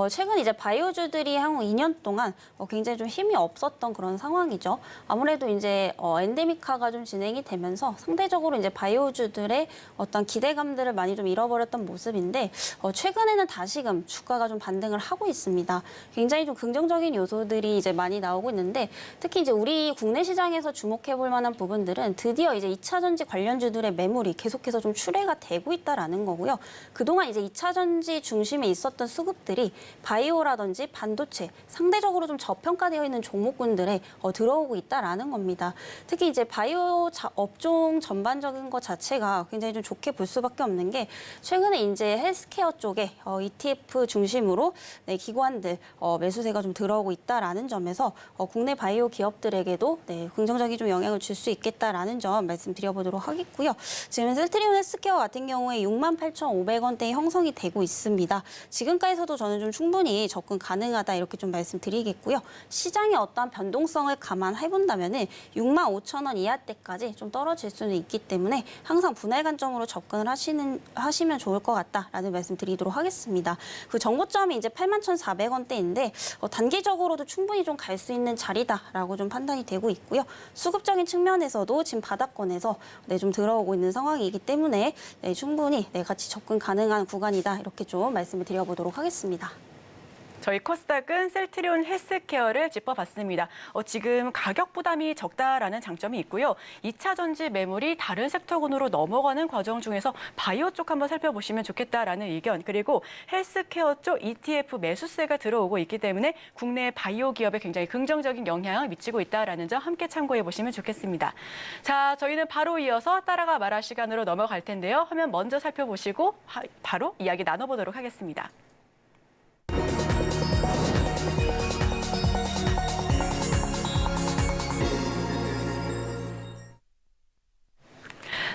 최근 이제 바이오주들이 향후 2년 동안 굉장히 좀 힘이 없었던 그런 상황이죠. 아무래도 이제 엔데믹화가 좀 진행이 되면서 상대적으로 이제 바이오주들의 어떤 기대감들을 많이 좀 잃어버렸던 모습인데 최근에는 다시금 주가가 좀 반등을 하고 있습니다. 굉장히 좀 긍정적인 요소들이 이제 많이 나오고 있는데 특히 이제 우리 국내 시장에서 주목해 볼 만한 부분들은 드디어 이제 2차 전지 관련주들의 매물이 계속해서 좀 출회가 되고 있다라는 거고요. 그동안 이제 2차 전지 중심에 있었던 수급들이 바이오라든지 반도체 상대적으로 좀 저평가되어 있는 종목군들에 들어오고 있다라는 겁니다. 특히 이제 바이오 업종 전반적인 것 자체가 굉장히 좀 좋게 볼 수밖에 없는 게 최근에 이제 헬스케어 쪽에 ETF 중심으로 기관들 매수세가 좀 들어오고 있다라는 점에서 국내 바이오 기업들에게도 긍정적인 좀 영향을 줄 수 있겠다라는 점 말씀드려보도록 하겠고요. 지금 셀트리온 헬스케어 헬스케어 같은 경우에 68,500원대에 형성이 되고 있습니다. 지금까지도 저는 좀 충분히 접근 가능하다 이렇게 좀 말씀드리겠고요. 시장의 어떠한 변동성을 감안해 본다면은 65,000원 이하대까지 좀 떨어질 수는 있기 때문에 항상 분할 관점으로 접근을 하시면 좋을 것 같다라는 말씀드리도록 하겠습니다. 그 정고점이 이제 81,400원대인데 단기적으로도 충분히 좀 갈 수 있는 자리다라고 좀 판단이 되고 있고요. 수급적인 측면에서도 지금 바닥권에서 좀 들어오고 있는 상황이기 때문에 충분히 같이 접근 가능한 구간이다 이렇게 좀 말씀을 드려보도록 하겠습니다. 저희 코스닥은 셀트리온 헬스케어를 짚어봤습니다. 지금 가격 부담이 적다라는 장점이 있고요. 2차 전지 매물이 다른 섹터군으로 넘어가는 과정 중에서 바이오 쪽 한번 살펴보시면 좋겠다라는 의견, 그리고 헬스케어 쪽 ETF 매수세가 들어오고 있기 때문에 국내 바이오 기업에 굉장히 긍정적인 영향을 미치고 있다라는 점 함께 참고해 보시면 좋겠습니다. 자, 저희는 바로 이어서 따라가 말할 시간으로 넘어갈 텐데요. 화면 먼저 살펴보시고 바로 이야기 나눠보도록 하겠습니다.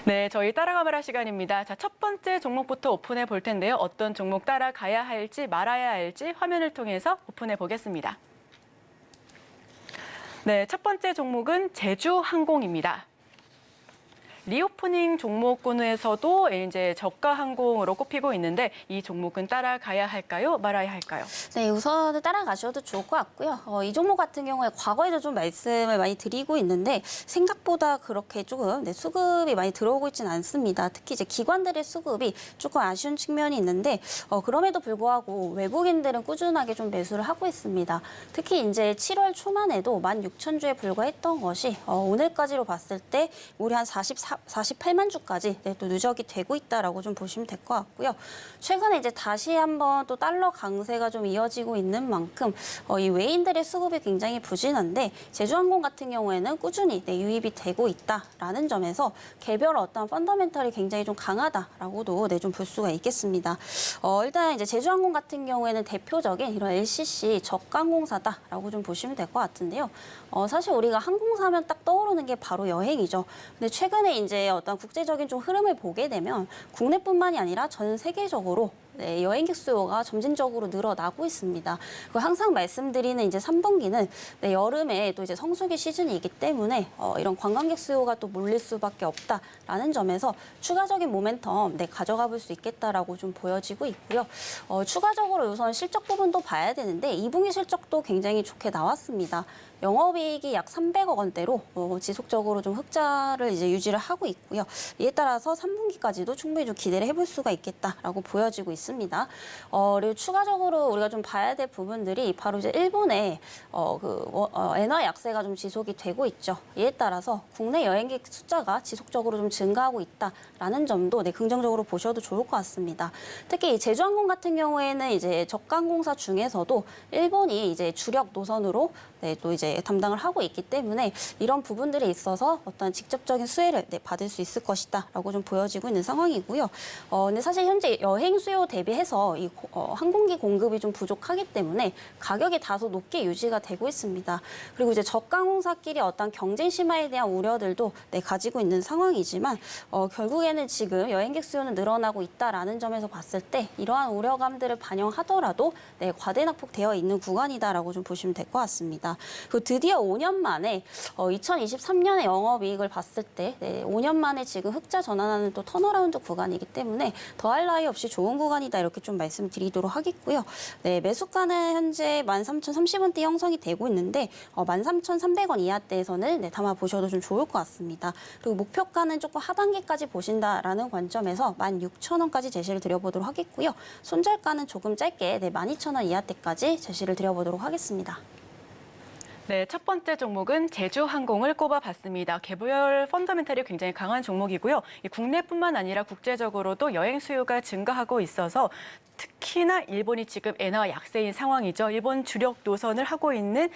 네, 저희 따라가 말할 시간입니다. 자, 첫 번째 종목부터 오픈해 볼 텐데요. 어떤 종목 따라가야 할지 말아야 할지 화면을 통해서 오픈해 보겠습니다. 네, 첫 번째 종목은 제주항공입니다. 리오프닝 종목군에서도 이제 저가 항공으로 꼽히고 있는데 이 종목은 따라가야 할까요? 말아야 할까요? 네, 우선 따라가셔도 좋을 것 같고요. 이 종목 같은 경우에 과거에도 좀 말씀을 많이 드리고 있는데 생각보다 그렇게 조금 수급이 많이 들어오고 있지는 않습니다. 특히 이제 기관들의 수급이 조금 아쉬운 측면이 있는데 그럼에도 불구하고 외국인들은 꾸준하게 좀 매수를 하고 있습니다. 특히 이제 7월 초만 해도 16,000주에 불과했던 것이 오늘까지로 봤을 때 우리 한 48만 주까지 또 누적이 되고 있다라고 좀 보시면 될 것 같고요. 최근에 이제 다시 한번 또 달러 강세가 좀 이어지고 있는 만큼 이 외인들의 수급이 굉장히 부진한데 제주항공 같은 경우에는 꾸준히 유입이 되고 있다라는 점에서 개별 어떤 펀더멘털이 굉장히 좀 강하다라고도 좀 볼 수가 있겠습니다. 일단 이제 제주항공 같은 경우에는 대표적인 이런 LCC 저가항공사다라고 좀 보시면 될 것 같은데요. 사실 우리가 항공사면 딱 떠오르는 게 바로 여행이죠. 근데 최근에 이제 어떤 국제적인 좀 흐름을 보게 되면 국내뿐만이 아니라 전 세계적으로 여행객 수요가 점진적으로 늘어나고 있습니다. 그리고 항상 말씀드리는 이제 3분기는 여름에 또 이제 성수기 시즌이기 때문에 이런 관광객 수요가 또 몰릴 수밖에 없다라는 점에서 추가적인 모멘텀 가져가 볼 수 있겠다라고 좀 보여지고 있고요. 추가적으로 우선 실적 부분도 봐야 되는데 2분기 실적도 굉장히 좋게 나왔습니다. 영업이익이 약 300억 원대로 지속적으로 좀 흑자를 이제 유지를 하고 있고요. 이에 따라서 3분기까지도 충분히 좀 기대를 해볼 수가 있겠다라고 보여지고 있습니다. 그리고 추가적으로 우리가 좀 봐야 될 부분들이 바로 이제 일본의 엔화 약세가 좀 지속이 되고 있죠. 이에 따라서 국내 여행객 숫자가 지속적으로 좀 증가하고 있다라는 점도 긍정적으로 보셔도 좋을 것 같습니다. 특히 이 제주항공 같은 경우에는 이제 저가항공사 중에서도 일본이 이제 주력 노선으로 또 이제 담당을 하고 있기 때문에 이런 부분들에 있어서 어떤 직접적인 수혜를 받을 수 있을 것이다라고 좀 보여지고 있는 상황이고요. 근데 사실 현재 여행 수요 대비해서 이 항공기 공급이 좀 부족하기 때문에 가격이 다소 높게 유지가 되고 있습니다. 그리고 이제 저가항공사끼리 어떤 경쟁 심화에 대한 우려들도 가지고 있는 상황이지만 결국에는 지금 여행객 수요는 늘어나고 있다라는 점에서 봤을 때 이러한 우려감들을 반영하더라도 과대 낙폭되어 있는 구간이다라고 좀 보시면 될 것 같습니다. 그 드디어 5년 만에 2023년에 영업이익을 봤을 때 5년 만에 지금 흑자 전환하는 또 턴어라운드 구간이기 때문에 더할 나위 없이 좋은 구간이다 이렇게 좀 말씀드리도록 하겠고요. 매수가는 현재 13,030원대 형성이 되고 있는데 13,300원 이하대에서는 담아보셔도 좀 좋을 것 같습니다. 그리고 목표가는 조금 하단계까지 보신다라는 관점에서 16,000원까지 제시를 드려보도록 하겠고요. 손절가는 조금 짧게 12,000원 이하대까지 제시를 드려보도록 하겠습니다. 네, 첫 번째 종목은 제주항공을 꼽아봤습니다. 개별 펀더멘털이 굉장히 강한 종목이고요. 국내뿐만 아니라 국제적으로도 여행 수요가 증가하고 있어서 특히나 일본이 지금 엔화 약세인 상황이죠. 일본 주력 노선을 하고 있는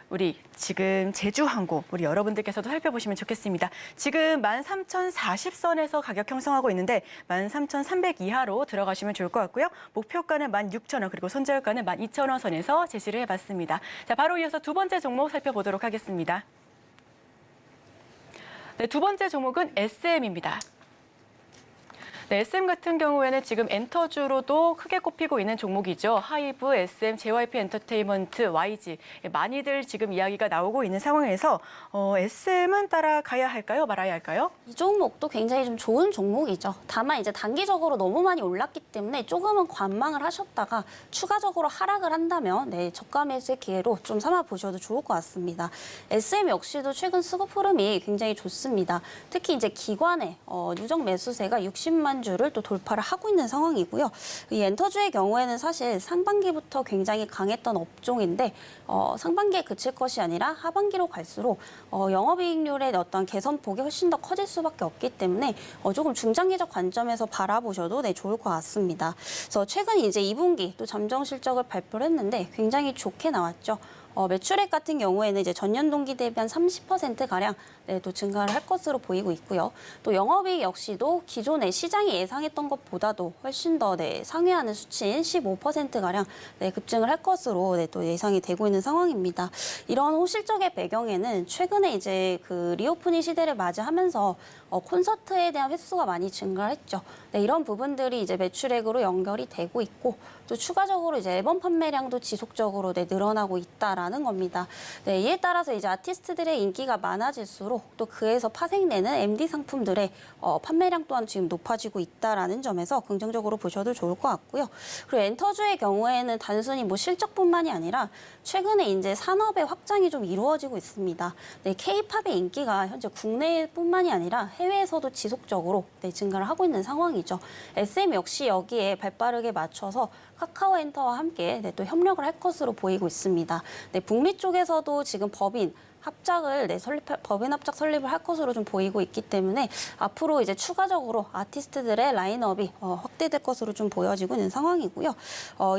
우리 지금 제주항공, 우리 여러분들께서도 살펴보시면 좋겠습니다. 지금 13,040선에서 가격 형성하고 있는데 13,300 이하로 들어가시면 좋을 것 같고요. 목표가는 16,000원, 그리고 손절가는 12,000원 선에서 제시를 해봤습니다. 자, 바로 이어서 두 번째 종목 살펴보도록 하겠습니다. 네, 두 번째 종목은 SM입니다. 네, SM 같은 경우에는 지금 엔터주로도 크게 꼽히고 있는 종목이죠. 하이브, SM, JYP 엔터테인먼트, YG 많이들 지금 이야기가 나오고 있는 상황에서 SM은 따라가야 할까요? 말아야 할까요? 이 종목도 굉장히 좀 좋은 종목이죠. 다만 이제 단기적으로 너무 많이 올랐기 때문에 조금은 관망을 하셨다가 추가적으로 하락을 한다면 저가 매수의 기회로 좀 삼아 보셔도 좋을 것 같습니다. SM 역시도 최근 수급 흐름이 굉장히 좋습니다. 특히 이제 기관의 누적 매수세가 60만 주를 또 돌파를 하고 있는 상황이고요. 이 엔터주의 경우에는 사실 상반기부터 굉장히 강했던 업종인데 상반기에 그칠 것이 아니라 하반기로 갈수록 영업이익률의 어떤 개선폭이 훨씬 더 커질 수밖에 없기 때문에 조금 중장기적 관점에서 바라보셔도 좋을 것 같습니다. 그래서 최근 이제 2분기 또 잠정 실적을 발표를 했는데 굉장히 좋게 나왔죠. 매출액 같은 경우에는 이제 전년 동기 대비 한 30%가량 또 증가를 할 것으로 보이고 있고요. 또 영업이익 역시도 기존에 시장이 예상했던 것보다도 훨씬 더 상회하는 수치인 15%가량 급증을 할 것으로 또 예상이 되고 있는 상황입니다. 이런 호실적의 배경에는 최근에 이제 그 리오프닝 시대를 맞이하면서 콘서트에 대한 횟수가 많이 증가했죠. 이런 부분들이 이제 매출액으로 연결이 되고 있고 또 추가적으로 이제 앨범 판매량도 지속적으로 늘어나고 있다라는 겁니다. 이에 따라서 이제 아티스트들의 인기가 많아질수록 또 그에서 파생되는 MD 상품들의 판매량 또한 지금 높아지고 있다라는 점에서 긍정적으로 보셔도 좋을 것 같고요. 그리고 엔터주의 경우에는 단순히 실적뿐만이 아니라 최근에 이제 산업의 확장이 좀 이루어지고 있습니다. K-팝의 인기가 현재 국내뿐만이 아니라 해외에서도 지속적으로 증가를 하고 있는 상황이죠. SM 역시 여기에 발빠르게 맞춰서 카카오엔터와 함께 또 협력을 할 것으로 보이고 있습니다. 북미 쪽에서도 지금 법인 합작 설립을 할 것으로 좀 보이고 있기 때문에 앞으로 이제 추가적으로 아티스트들의 라인업이 확대될 것으로 좀 보여지고 있는 상황이고요.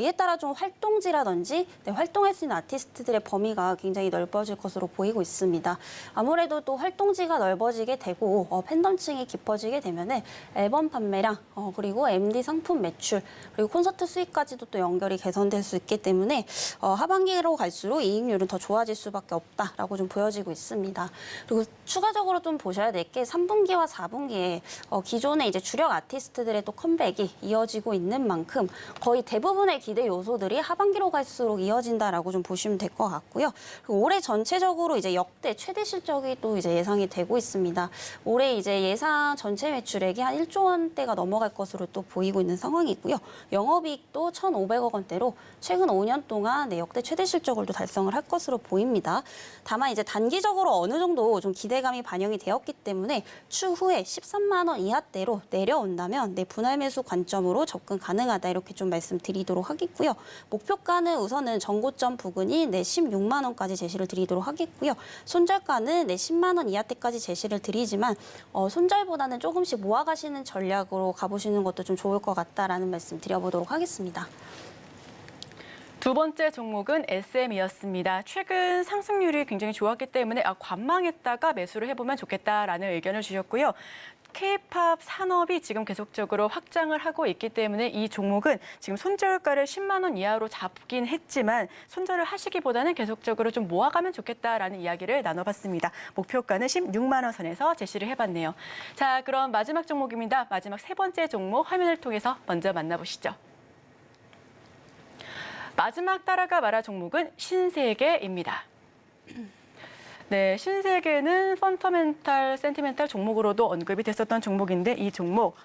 이에 따라 좀 활동지라든지 활동할 수 있는 아티스트들의 범위가 굉장히 넓어질 것으로 보이고 있습니다. 아무래도 또 활동지가 넓어지게 되고 팬덤층이 깊어지게 되면은 앨범 판매량 그리고 MD 상품 매출 그리고 콘서트 수익까지도 또 연결이 개선될 수 있기 때문에 하반기로 갈수록 이익률은 더 좋아질 수밖에 없다라고 좀 보여지고 있습니다. 그리고 추가적으로 좀 보셔야 될 게 3분기와 4분기에 기존의 이제 주력 아티스트들의 또 컴백이 이어지고 있는 만큼 거의 대부분의 기대 요소들이 하반기로 갈수록 이어진다라고 좀 보시면 될 것 같고요. 그리고 올해 전체적으로 이제 역대 최대 실적이 또 이제 예상이 되고 있습니다. 올해 이제 예상 전체 매출액이 한 1조 원대가 넘어갈 것으로 또 보이고 있는 상황이고요. 영업이익도 1,500억 원대로 최근 5년 동안 역대 최대 실적을 또 달성을 할 것으로 보입니다. 다만 이제 단기적으로 어느 정도 좀 기대감이 반영이 되었기 때문에 추후에 13만 원 이하대로 내려온다면 분할 매수 관점으로 접근 가능하다 이렇게 좀 말씀드리도록 하겠고요. 목표가는 우선은 전고점 부근이 16만 원까지 제시를 드리도록 하겠고요. 손절가는 10만 원 이하대까지 제시를 드리지만 손절보다는 조금씩 모아가시는 전략으로 가보시는 것도 좀 좋을 것 같다라는 말씀 드려보도록 하겠습니다. 두 번째 종목은 SM이었습니다. 최근 상승률이 굉장히 좋았기 때문에 관망했다가 매수를 해보면 좋겠다라는 의견을 주셨고요. K-팝 산업이 지금 계속적으로 확장을 하고 있기 때문에 이 종목은 지금 손절가를 10만 원 이하로 잡긴 했지만 손절을 하시기보다는 계속적으로 좀 모아가면 좋겠다라는 이야기를 나눠봤습니다. 목표가는 16만 원 선에서 제시를 해봤네요. 자, 그럼 마지막 종목입니다. 마지막 세 번째 종목 화면을 통해서 먼저 만나보시죠. 마지막 따라가 말아 종목은 신세계입니다. 네, 신세계는 펀더멘탈, 센티멘탈 종목으로도 언급이 됐었던 종목인데 이 종목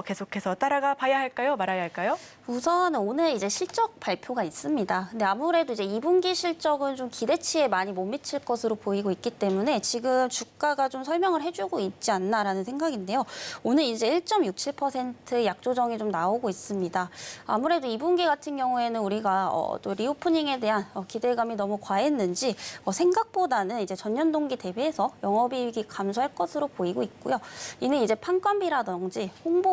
계속해서 따라가 봐야 할까요? 말아야 할까요? 우선 오늘 이제 실적 발표가 있습니다. 근데 아무래도 이제 2분기 실적은 좀 기대치에 많이 못 미칠 것으로 보이고 있기 때문에 지금 주가가 좀 설명을 해주고 있지 않나라는 생각인데요. 오늘 이제 1.67% 약조정이 좀 나오고 있습니다. 아무래도 2분기 같은 경우에는 우리가 또 리오프닝에 대한 기대감이 너무 과했는지 생각보다는 이제 전년 동기 대비해서 영업이익이 감소할 것으로 보이고 있고요. 이는 이제 판관비라든지 홍보비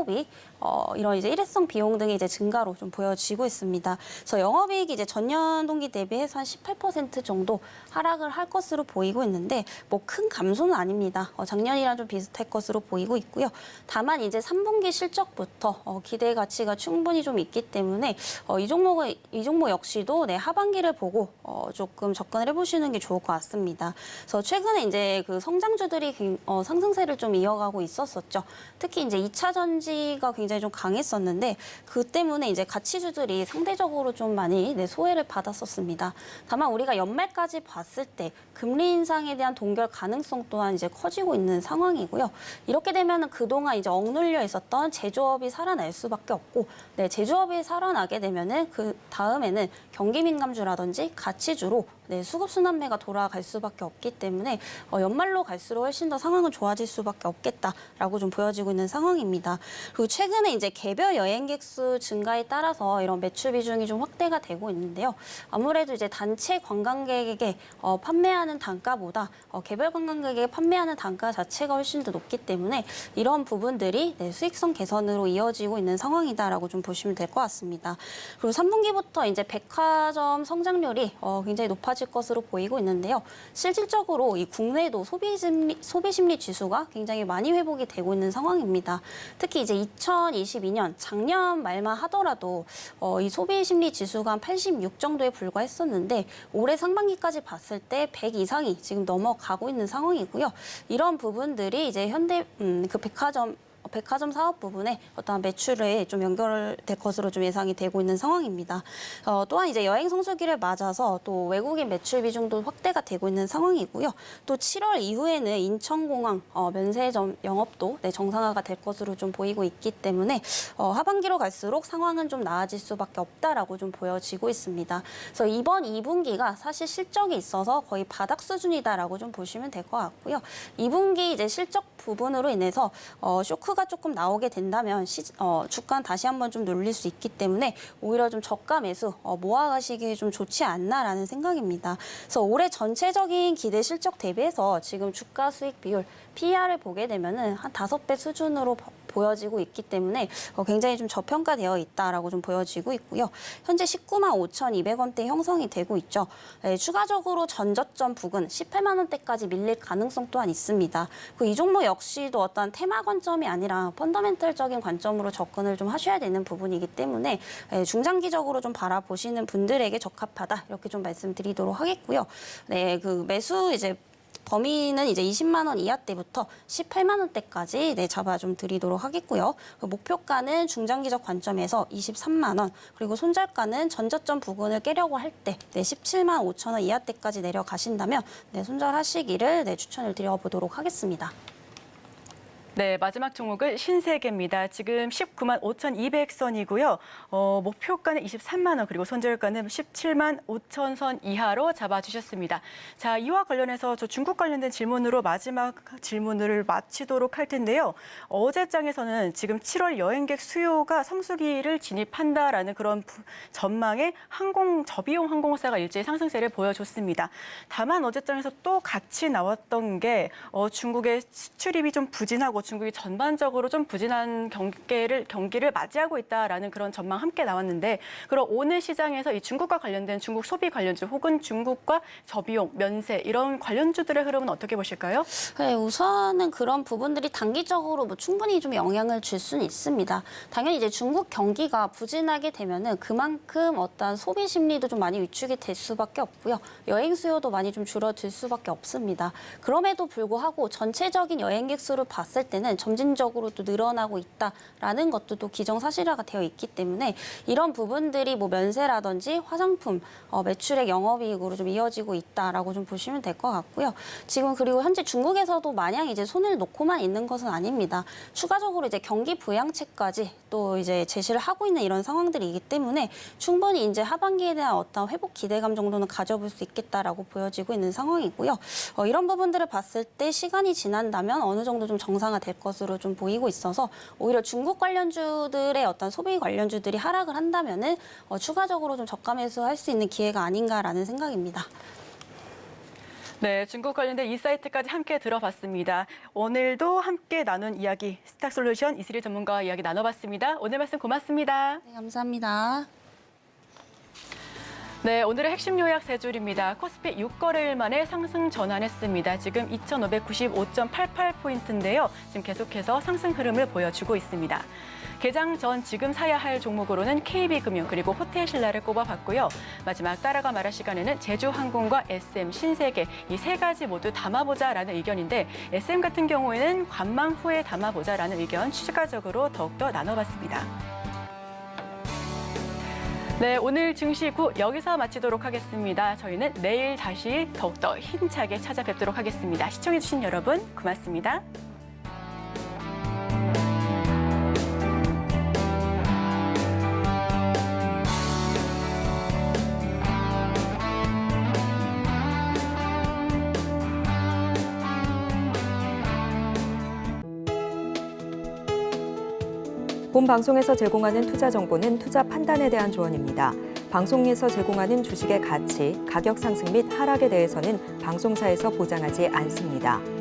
이런 이제 일회성 비용 등이 이제 증가로 좀 보여지고 있습니다. 그래서 영업이익이 이제 전년 동기 대비해서 한 18% 정도 하락을 할 것으로 보이고 있는데 큰 감소는 아닙니다. 작년이랑 좀 비슷할 것으로 보이고 있고요. 다만 이제 3분기 실적부터 기대 가치가 충분히 좀 있기 때문에 이 종목 역시도 하반기를 보고 조금 접근을 해보시는 게 좋을 것 같습니다. 그래서 최근에 이제 그 성장주들이 상승세를 좀 이어가고 있었었죠. 특히 이제 2차 전지 이미지가 굉장히 좀 강했었는데 그 때문에 이제 가치주들이 상대적으로 좀 많이 소외를 받았었습니다. 다만 우리가 연말까지 봤을 때 금리 인상에 대한 동결 가능성 또한 이제 커지고 있는 상황이고요. 이렇게 되면은 그동안 이제 억눌려 있었던 제조업이 살아날 수밖에 없고, 제조업이 살아나게 되면은 그 다음에는 경기 민감주라든지 가치주로 수급 순환매가 돌아갈 수밖에 없기 때문에 연말로 갈수록 훨씬 더 상황은 좋아질 수밖에 없겠다라고 좀 보여지고 있는 상황입니다. 그리고 최근에 이제 개별 여행객 수 증가에 따라서 이런 매출 비중이 좀 확대가 되고 있는데요. 아무래도 이제 단체 관광객에게 판매하는 단가보다 개별 관광객에게 판매하는 단가 자체가 훨씬 더 높기 때문에 이런 부분들이 수익성 개선으로 이어지고 있는 상황이다라고 좀 보시면 될 것 같습니다. 그리고 3분기부터 이제 백화점 성장률이 굉장히 높아질 것으로 보이고 있는데요. 실질적으로 이 국내도 소비심리 지수가 굉장히 많이 회복이 되고 있는 상황입니다. 특히 이제 2022년 작년 말만 하더라도 이 소비심리 지수가 한 86 정도에 불과했었는데 올해 상반기까지 봤을 때 100 이상이 지금 넘어가고 있는 상황이고요. 이런 부분들이 이제 현대 그 백화점 사업 부분에 어떠한 매출에 좀 연결될 것으로 좀 예상이 되고 있는 상황입니다. 또한 이제 여행 성수기를 맞아서 또 외국인 매출 비중도 확대가 되고 있는 상황이고요. 또 7월 이후에는 인천공항 면세점 영업도 정상화가 될 것으로 좀 보이고 있기 때문에 하반기로 갈수록 상황은 좀 나아질 수밖에 없다라고 좀 보여지고 있습니다. 그래서 이번 2분기가 사실 실적이 있어서 거의 바닥 수준이다라고 좀 보시면 될 것 같고요. 2분기 이제 실적 부분으로 인해서 쇼크가 조금 나오게 된다면 주가는 다시 한번 좀 눌릴 수 있기 때문에 오히려 좀 저가 매수 모아가시기에 좀 좋지 않나라는 생각입니다. 그래서 올해 전체적인 기대 실적 대비해서 지금 주가 수익 비율 PER을 보게 되면은 한 5배 수준으로 보여지고 있기 때문에 굉장히 좀 저평가되어 있다라고 좀 보여지고 있고요. 현재 19만 5,200원대 형성이 되고 있죠. 추가적으로 전저점 부근 18만 원대까지 밀릴 가능성 또한 있습니다. 이 종목 역시도 어떤 테마 관점이 아니라 펀더멘털적인 관점으로 접근을 좀 하셔야 되는 부분이기 때문에 중장기적으로 좀 바라보시는 분들에게 적합하다 이렇게 좀 말씀드리도록 하겠고요. 그 매수 이제 범위는 이제 20만 원 이하대부터 18만 원대까지 잡아 좀 드리도록 하겠고요. 목표가는 중장기적 관점에서 23만 원, 그리고 손절가는 전저점 부근을 깨려고 할 때 17만 5천 원 이하대까지 내려가신다면 손절하시기를 추천을 드려보도록 하겠습니다. 네, 마지막 종목은 신세계입니다. 지금 19만 5,200선이고요. 목표가는 23만 원, 그리고 손절가는 17만 5천 선 이하로 잡아주셨습니다. 자, 이와 관련해서 저 중국 관련된 질문으로 마지막 질문을 마치도록 할 텐데요. 어제장에서는 지금 7월 여행객 수요가 성수기를 진입한다라는 그런 전망에 저비용 항공사가 일제히 상승세를 보여줬습니다. 다만 어제장에서 또 같이 나왔던 게 중국의 수출입이 좀 부진하고 중국이 전반적으로 좀 부진한 경기를 맞이하고 있다라는 그런 전망 함께 나왔는데, 그럼 오늘 시장에서 이 중국과 관련된 중국 소비 관련주 혹은 중국과 저비용, 면세 이런 관련주들의 흐름은 어떻게 보실까요? 네, 우선은 그런 부분들이 단기적으로 충분히 좀 영향을 줄 수는 있습니다. 당연히 이제 중국 경기가 부진하게 되면은 그만큼 어떤 소비 심리도 좀 많이 위축이 될 수밖에 없고요. 여행 수요도 많이 좀 줄어들 수밖에 없습니다. 그럼에도 불구하고 전체적인 여행객 수를 봤을 때는 점진적으로 또 늘어나고 있다라는 것도 또 기정사실화가 되어 있기 때문에 이런 부분들이 면세라든지 화장품 매출액 영업이익으로 좀 이어지고 있다라고 좀 보시면 될 것 같고요. 지금 그리고 현재 중국에서도 마냥 이제 손을 놓고만 있는 것은 아닙니다. 추가적으로 이제 경기 부양책까지 또 이제 제시를 하고 있는 이런 상황들이기 때문에 충분히 이제 하반기에 대한 어떤 회복 기대감 정도는 가져볼 수 있겠다라고 보여지고 있는 상황이고요. 이런 부분들을 봤을 때 시간이 지난다면 어느 정도 좀 정상화될 것으로 좀 보이고 있어서 오히려 중국 관련주들의 어떤 소비 관련주들이 하락을 한다면은 추가적으로 좀 저가 매수할 수 있는 기회가 아닌가라는 생각입니다. 네, 중국 관련된 인사이트까지 함께 들어봤습니다. 오늘도 함께 나눈 이야기 스탁솔루션 이슬희 전문가와 이야기 나눠봤습니다. 오늘 말씀 고맙습니다. 네, 감사합니다. 네, 오늘의 핵심 요약 세 줄입니다. 코스피 6거래일 만에 상승 전환했습니다. 지금 2,595.88포인트인데요. 지금 계속해서 상승 흐름을 보여주고 있습니다. 개장 전 지금 사야 할 종목으로는 KB금융 그리고 호텔신라를 꼽아봤고요. 마지막 따라가 말할 시간에는 제주항공과 SM, 신세계 이 세 가지 모두 담아보자라는 의견인데 SM 같은 경우에는 관망 후에 담아보자라는 의견 추가적으로 더욱더 나눠봤습니다. 네, 오늘 증시 후 여기서 마치도록 하겠습니다. 저희는 내일 다시 더욱더 힘차게 찾아뵙도록 하겠습니다. 시청해주신 여러분 고맙습니다. 본 방송에서 제공하는 투자 정보는 투자 판단에 대한 조언입니다. 방송에서 제공하는 주식의 가치, 가격 상승 및 하락에 대해서는 방송사에서 보장하지 않습니다.